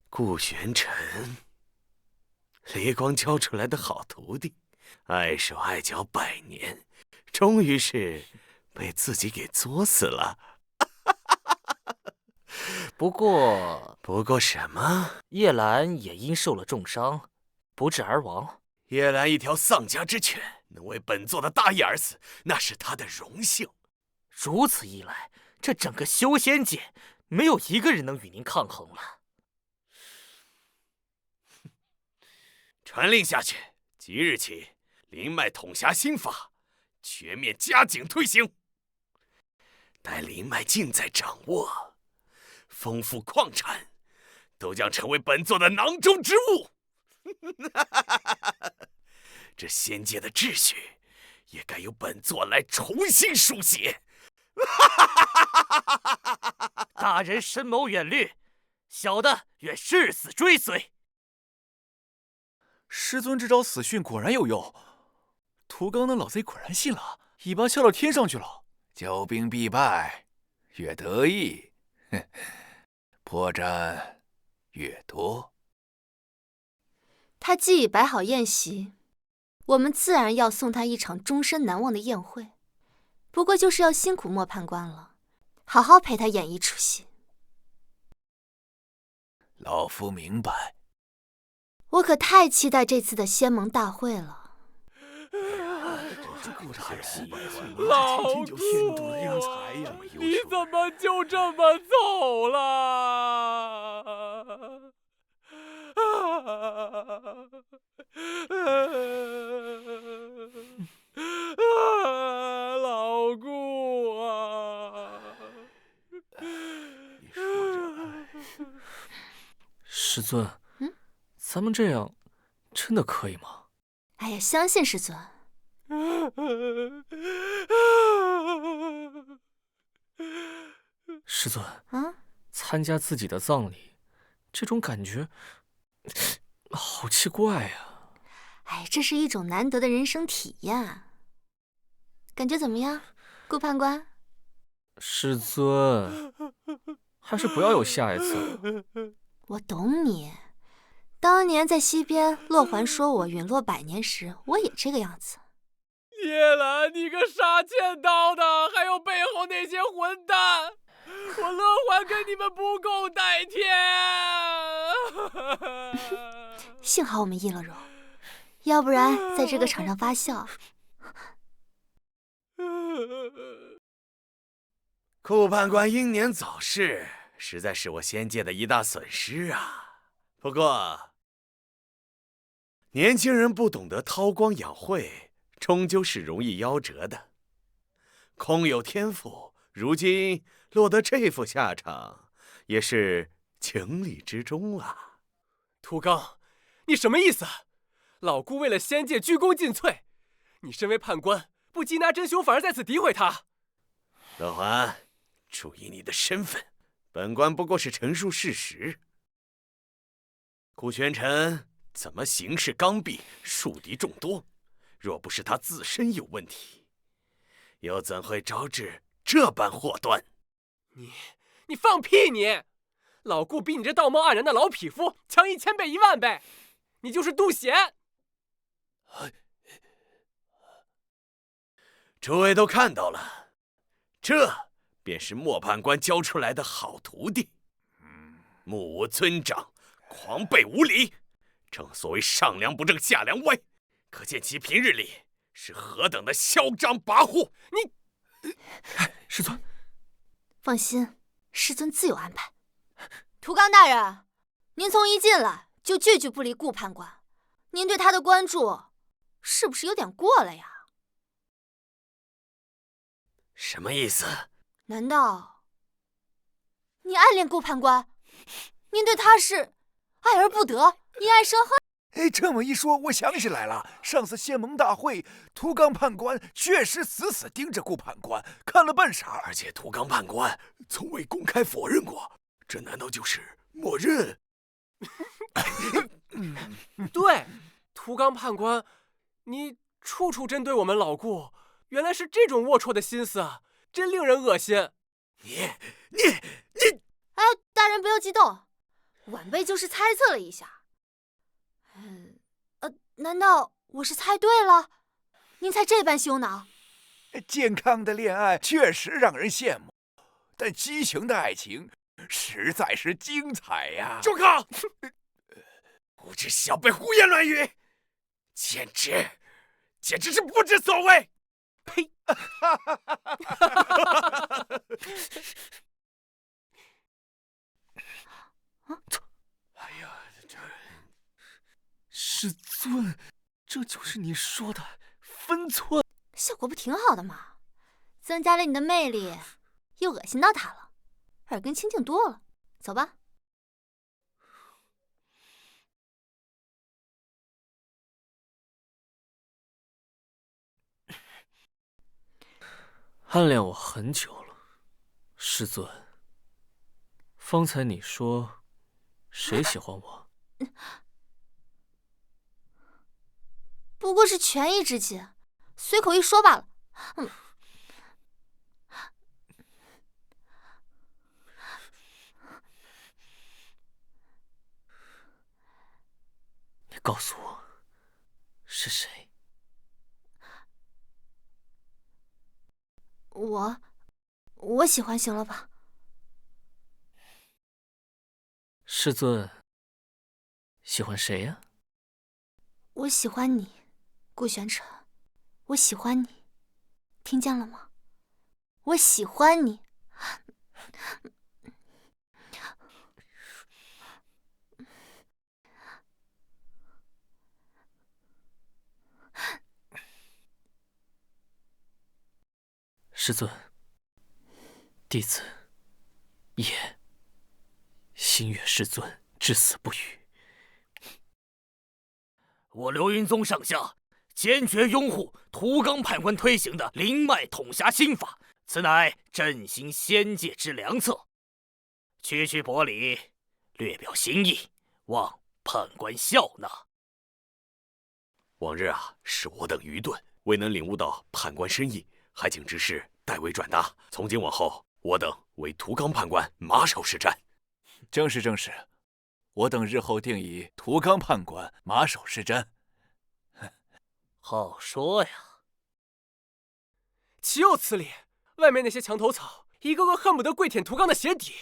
S3: 顾玄尘，离光教出来的好徒弟，碍手碍脚100年，终于是被自己给作死了。
S5: 不过
S3: 什么？
S5: 叶兰也因受了重伤，不治而亡。
S3: 叶兰一条丧家之犬，能为本座的大义而死，那是他的荣幸。
S5: 如此一来，这整个修仙界没有一个人能与您抗衡了。
S3: 传令下去，即日起，灵脉统辖新法，全面加紧推行。待灵脉尽在掌握，丰富矿产都将成为本座的囊中之物。这仙界的秩序也该由本座来重新书写。
S5: 大人深谋远虑，小的愿誓死追随。
S9: 师尊这招死训果然有用，屠刚那老贼果然信了，尾巴翘到天上去了。骄兵必败，越得意，破绽越多。
S2: 他既已摆好宴席，我们自然要送他一场终身难忘的宴会。不过就是要辛苦莫判官了，好好陪他演一出戏。
S9: 老夫明白。
S2: 我可太期待这次的仙盟大会了。
S1: 老顾，你怎么就这么走了？
S8: 师尊，咱们这样真的可以吗？
S2: 哎呀，相信师尊。
S8: 师尊，参加自己的葬礼，这种感觉好奇怪呀！
S2: 哎，这是一种难得的人生体验。感觉怎么样，顾判官？
S8: 师尊，还是不要有下一次了。
S2: 我懂你，当年在西边，洛环说我陨落100年时，我也这个样子。
S1: 叶兰，你个杀剑刀的，还有背后那些混蛋，我乐环跟你们不共戴天。
S2: 幸好我们易了柔，要不然在这个场上发笑。
S6: 顾判官英年早逝，实在是我仙界的一大损失啊。不过，年轻人不懂得韬光养晦，终究是容易夭折的。空有天赋，如今落得这副下场，也是情理之中啊。
S1: 涂刚，你什么意思？老顾为了仙界鞠躬尽瘁，你身为判官，不缉拿真凶，反而在此诋毁他。
S6: 乐环，注意你的身份，本官不过是陈述事实。顾玄尘怎么行事刚愎，树敌众多？若不是他自身有问题，又怎会招致这般祸端？
S1: 你放屁你！老顾比你这道貌岸然的老匹夫强1000倍10000倍，你就是杜贤。
S6: 诸位都看到了，这便是莫判官教出来的好徒弟。目无尊长，狂悖无礼，正所谓上梁不正下梁歪，可见其平日里是何等的嚣张跋扈。
S8: 师尊，
S2: 放心，师尊自有安排。
S7: 涂刚大人，您从一进来就句句不离顾判官，您对他的关注是不是有点过了呀？
S6: 什么意思？
S7: 难道你暗恋顾判官？您对他是爱而不得，因爱生恨？
S3: 哎，这么一说，我想起来了，上次仙盟大会，涂刚判官确实死死盯着顾判官，看了半晌，
S6: 而且涂刚判官从未公开否认过，这难道就是默认？
S1: 对，涂刚判官，你处处针对我们老顾，原来是这种龌龊的心思啊，真令人恶心。
S6: 你，
S7: 哎，大人不要激动，晚辈就是猜测了一下。难道我是猜对了？您才这般羞恼。
S3: 健康的恋爱确实让人羡慕，但畸形的爱情实在是精彩呀！
S6: 住口！无知小辈胡言乱语，简直是不知所谓！
S1: 呸！
S4: 哎呀，师尊，这就是你说的分寸？
S7: 效果不挺好的吗？增加了你的魅力，又恶心到他了，耳根清净多了。走吧。
S8: 暗恋我很久了，师尊。方才你说谁喜欢我？
S7: 不过是权宜之计，随口一说罢了。
S8: 你告诉我是谁？
S7: 我喜欢，行了吧？
S8: 师尊喜欢谁呀？
S2: 我喜欢你，顾玄尘，我喜欢你，听见了吗？我喜欢你。
S8: 师尊，弟子也喜心悦世尊，至死不渝。
S5: 我刘云宗上下坚决拥护屠刚判官推行的灵脉统辖心法，此乃振兴仙界之良策。区区薄礼，略表心意，望判官笑纳。
S6: 往日是我等愚钝，未能领悟到判官深意，还请之事代为转达。从今往后，我等为屠刚判官马首是瞻。
S9: 正是正是，我等日后定以屠刚判官马首是瞻。
S5: 好说呀。
S1: 岂有此理！外面那些墙头草，一个个恨不得跪舔屠刚的鞋底。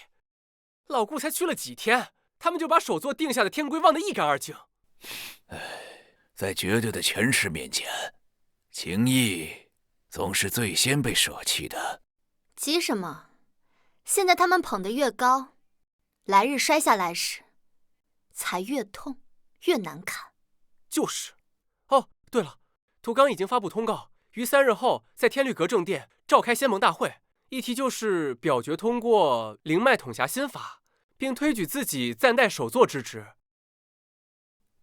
S1: 老顾才去了几天，他们就把首座定下的天规忘得一干二净。
S9: 在绝对的权势面前，情义总是最先被舍弃的。
S7: 急什么？现在他们捧得越高，来日摔下来时，才越痛越难看。
S1: 就是。哦，对了，屠刚已经发布通告，于3日后在天律阁正殿召开仙盟大会，议题就是表决通过灵脉统辖心法，并推举自己暂代首座之职。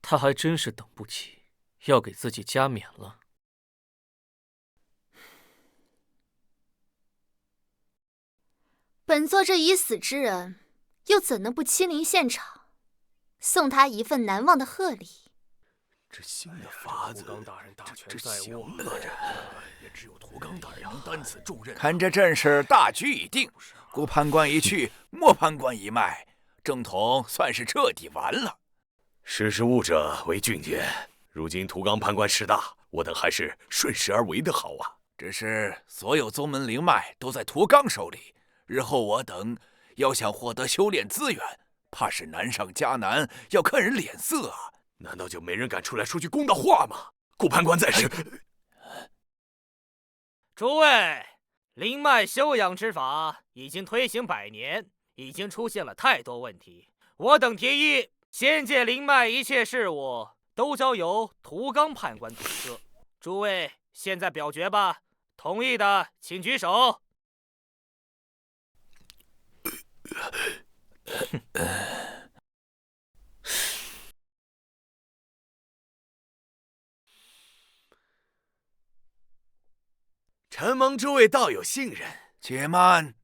S8: 他还真是等不起，要给自己加冕了。
S7: 本座这已死之人，又怎能不亲临现场，送他一份难忘的贺礼？
S6: 这新的法子，这行吗？
S3: 也只有屠刚大人能担此重任。
S9: 看这阵势，大局已定，顾判官一去，莫判官一脉，正统算是彻底完了。
S6: 识时务者为俊杰，如今屠刚判官势大，我等还是顺势而为的好啊。
S9: 只是所有宗门灵脉都在屠刚手里，日后我等要想获得修炼资源，怕是难上加难，要看人脸色啊。
S3: 难道就没人敢出来说句公道话吗？顾判官在世。
S5: 诸位，灵脉修养之法已经推行100年，已经出现了太多问题。我等提议，仙界灵脉一切事务都交由屠刚判官统摄。诸位现在表决吧，同意的请举手。
S3: 承蒙诸位道友信任。
S9: 且慢，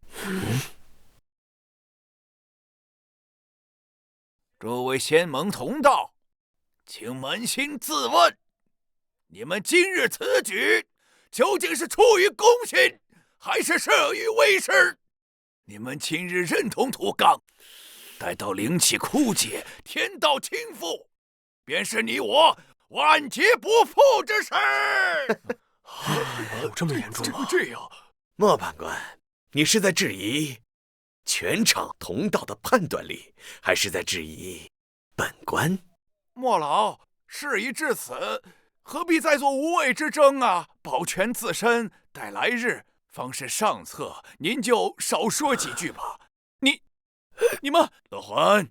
S9: 诸位仙盟同道，请扪心自问，你们今日此举究竟是出于公心，还是慑于为师？你们今日认同屠刚，待到灵气枯竭，天道倾覆，便是你我万劫不复之时。
S1: 有这么严重吗？
S3: 这样，
S6: 莫判官，你是在质疑全场同道的判断力，还是在质疑本官？
S9: 莫老，事已至此，何必再做无谓之争啊？保全自身，待来日方是上策，您就少说几句吧。你们，乐环，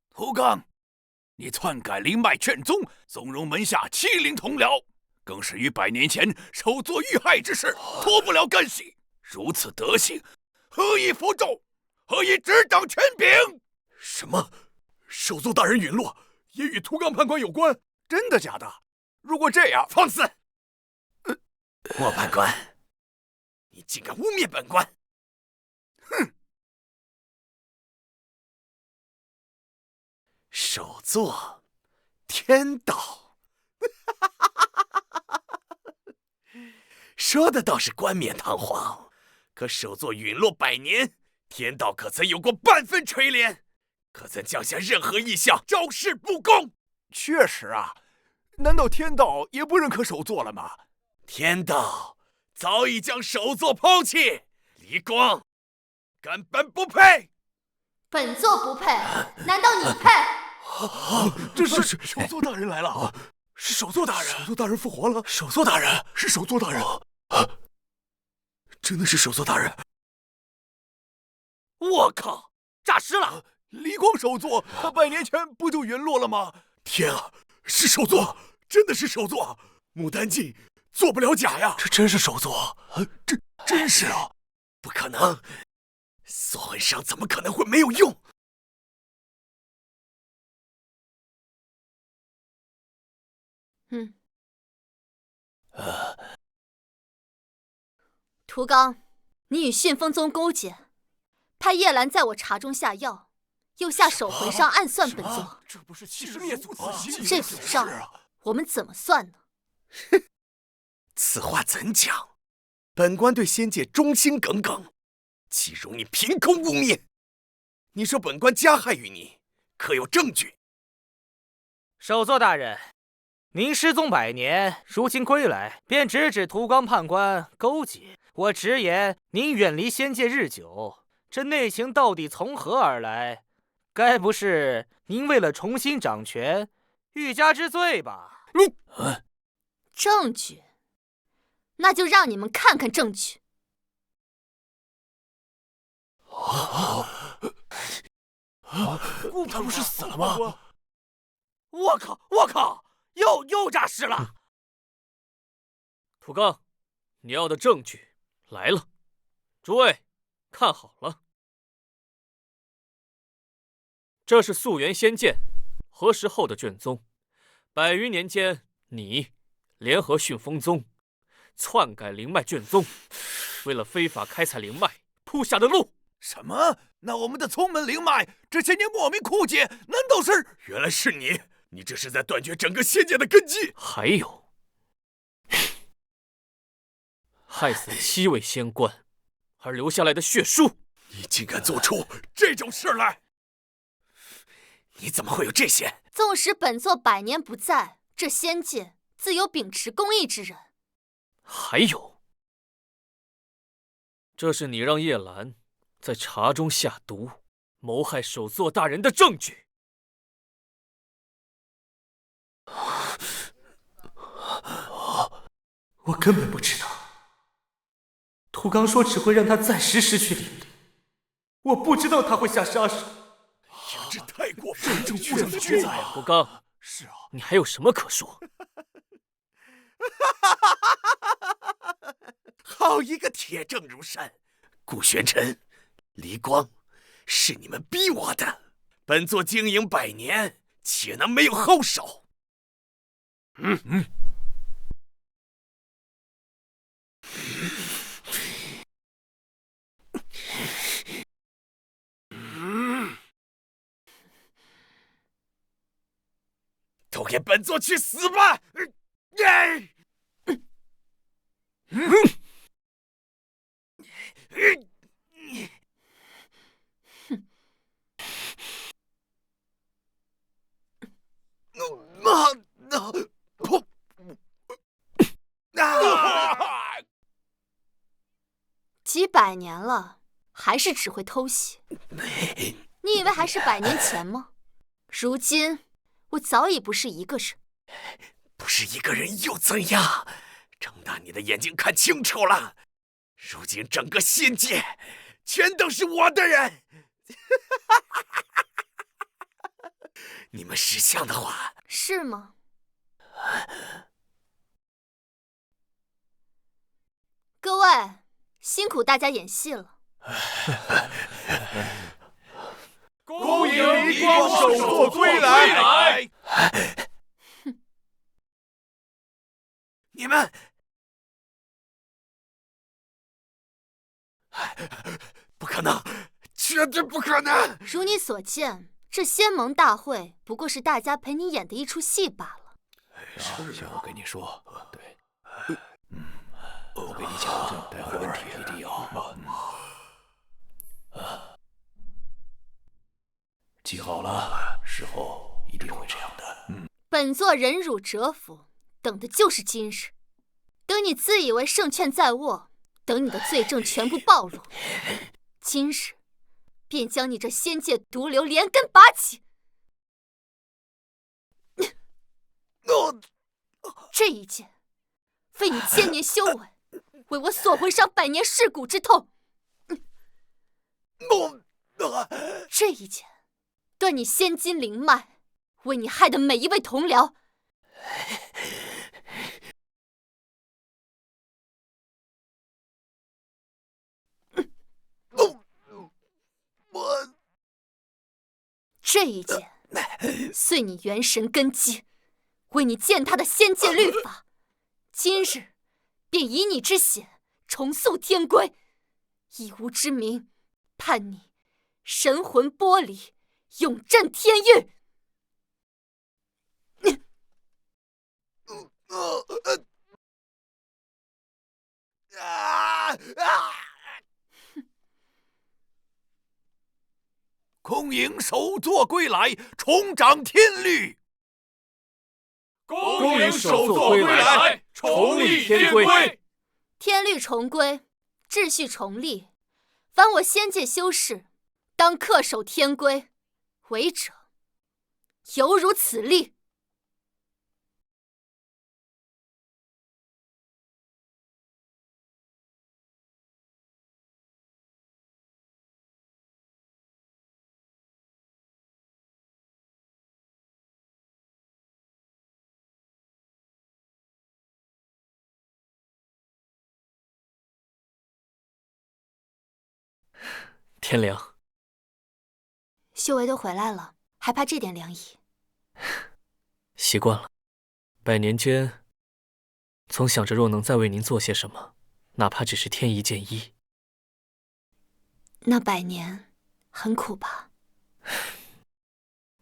S9: 屠刚，你篡改灵脉卷宗，纵容门下欺凌同僚，更是于100年前手作遇害之事，脱不了干系。如此德行，何以服众？何以执掌权柄？
S3: 什么？首座大人陨落，也与屠刚判官有关？
S9: 真的假的？如果这样，
S3: 放肆！
S6: 莫判官，你竟敢污蔑本官！
S9: 哼！
S6: 首座天道，说的倒是冠冕堂皇，可首座陨落100年，天道可曾有过半分垂怜？可曾降下任何异象昭示不公？
S9: 确实啊，难道天道也不认可首座了吗？
S6: 天道早已将首座抛弃，离光根本不配。
S7: 本座不配，难道你配？
S3: 这是首座大人来了，是首座大人，首座大人复活了，首座大人是首座大人，真的是首座大人！
S5: 我靠，诈尸了！
S9: 离光首座，他100年前不就陨落了吗？
S3: 天啊，是首座，真的是首座！牡丹镜做不了假呀！这真是首座，真是啊！
S6: 不可能，
S3: 锁魂伤怎么可能会没有用？
S7: 涂刚，你与旋风宗勾结，派叶兰在我茶中下药，又下手魂伤暗算本座。
S3: 这不是欺师灭祖吗？
S7: 这笔账我们怎么算呢？
S3: 此话怎讲？本官对仙界忠心耿耿，岂容你凭空污蔑？你说本官加害于你，可有证据？
S5: 首座大人，您失踪100年，如今归来，便直指涂刚判官勾结。我直言，您远离仙界日久，这内情到底从何而来？该不是您为了重新掌权，欲加之罪吧？
S3: 你，
S7: 证据？那就让你们看看证据。
S3: 他不是死了吗？
S5: 我靠！又诈尸了！
S8: 涂刚，你要的证据来了，诸位看好了，这是溯源仙剑何时后的卷宗，100余年间，你联合旋风宗篡改灵脉卷宗，为了非法开采灵脉铺下的路。
S9: 什么？那我们的宗门灵脉这些年莫名枯竭，难道是？
S3: 原来是你！你这是在断绝整个仙界的根基。
S8: 还有，害死7位仙官而留下来的血书。
S3: 你竟敢做出这种事来！你怎么会有这些？
S7: 纵使本座100年不在，这仙界自有秉持公义之人。
S8: 还有，这是你让叶兰在茶中下毒，谋害首座大人的证据。
S4: 我根本不知道。涂刚说只会让他暂时失去灵力，我不知道他会下杀手。
S3: 这太过分了！
S8: 证据在啊，涂刚。
S3: 是啊，
S8: 你还有什么可说？
S3: 好一个铁证如山！顾玄尘、离光，是你们逼我的。本座经营100年，岂能没有后手？都给本座去死吧！
S7: 几百年了，还是只会偷袭。你以为还是100年前吗？如今我早已不是一个人。
S3: 不是一个人又怎样？睁大你的眼睛看清楚了，如今整个仙界全都是我的人。你们识相的话，
S7: 是吗？各位，辛苦大家演戏了。
S9: 恭迎离光首座归来！
S3: 你们不可能，绝对不可能！
S7: 如你所见，这仙盟大会不过是大家陪你演的一出戏罢了。
S9: 是我跟你说，对，我跟你讲，待会问题一定要记好了，事后一定会这样的。
S7: 本座忍辱蛰伏，等的就是今日。等你自以为胜券在握，等你的罪证全部暴露，今日便将你这仙界毒瘤连根拔起。这一剑，费你1000年修为，为我锁魂伤100年噬骨之痛。这一剑，断你仙金灵脉，为你害的每一位同僚。这一剑碎你元神根基，为你践踏的仙界律法，今日便以你之血重塑天规，以吾之名判你神魂剥离，永镇天狱。
S9: 空营首座归来，重掌天律。
S8: 恭迎首座归来，重立天规。
S7: 天律重归，秩序重立。凡我仙界修士，当恪守天规，违者犹如此例。
S8: 天凉，
S7: 修为都回来了，还怕这点凉意？
S8: 习惯了。百年间，总想着若能再为您做些什么，哪怕只是添一件衣。
S7: 那百年很苦吧？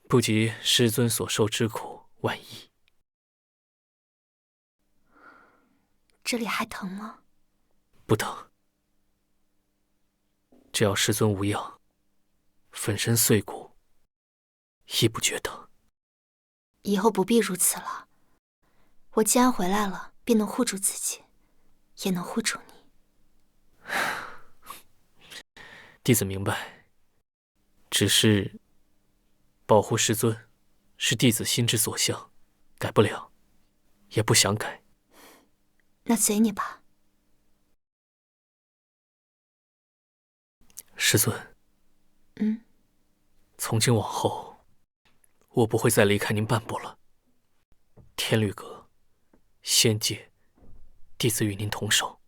S8: 不及师尊所受之苦万亿。
S7: 这里还疼吗？
S8: 不疼。只要师尊无恙，粉身碎骨亦不觉疼。
S7: 以后不必如此了。我既然回来了，便能护住自己，也能护住你。
S8: 弟子明白，只是保护师尊是弟子心之所向，改不了，也不想改。
S7: 那随你吧。
S8: 师尊，从今往后，我不会再离开您半步了。天律阁、仙界，弟子与您同守。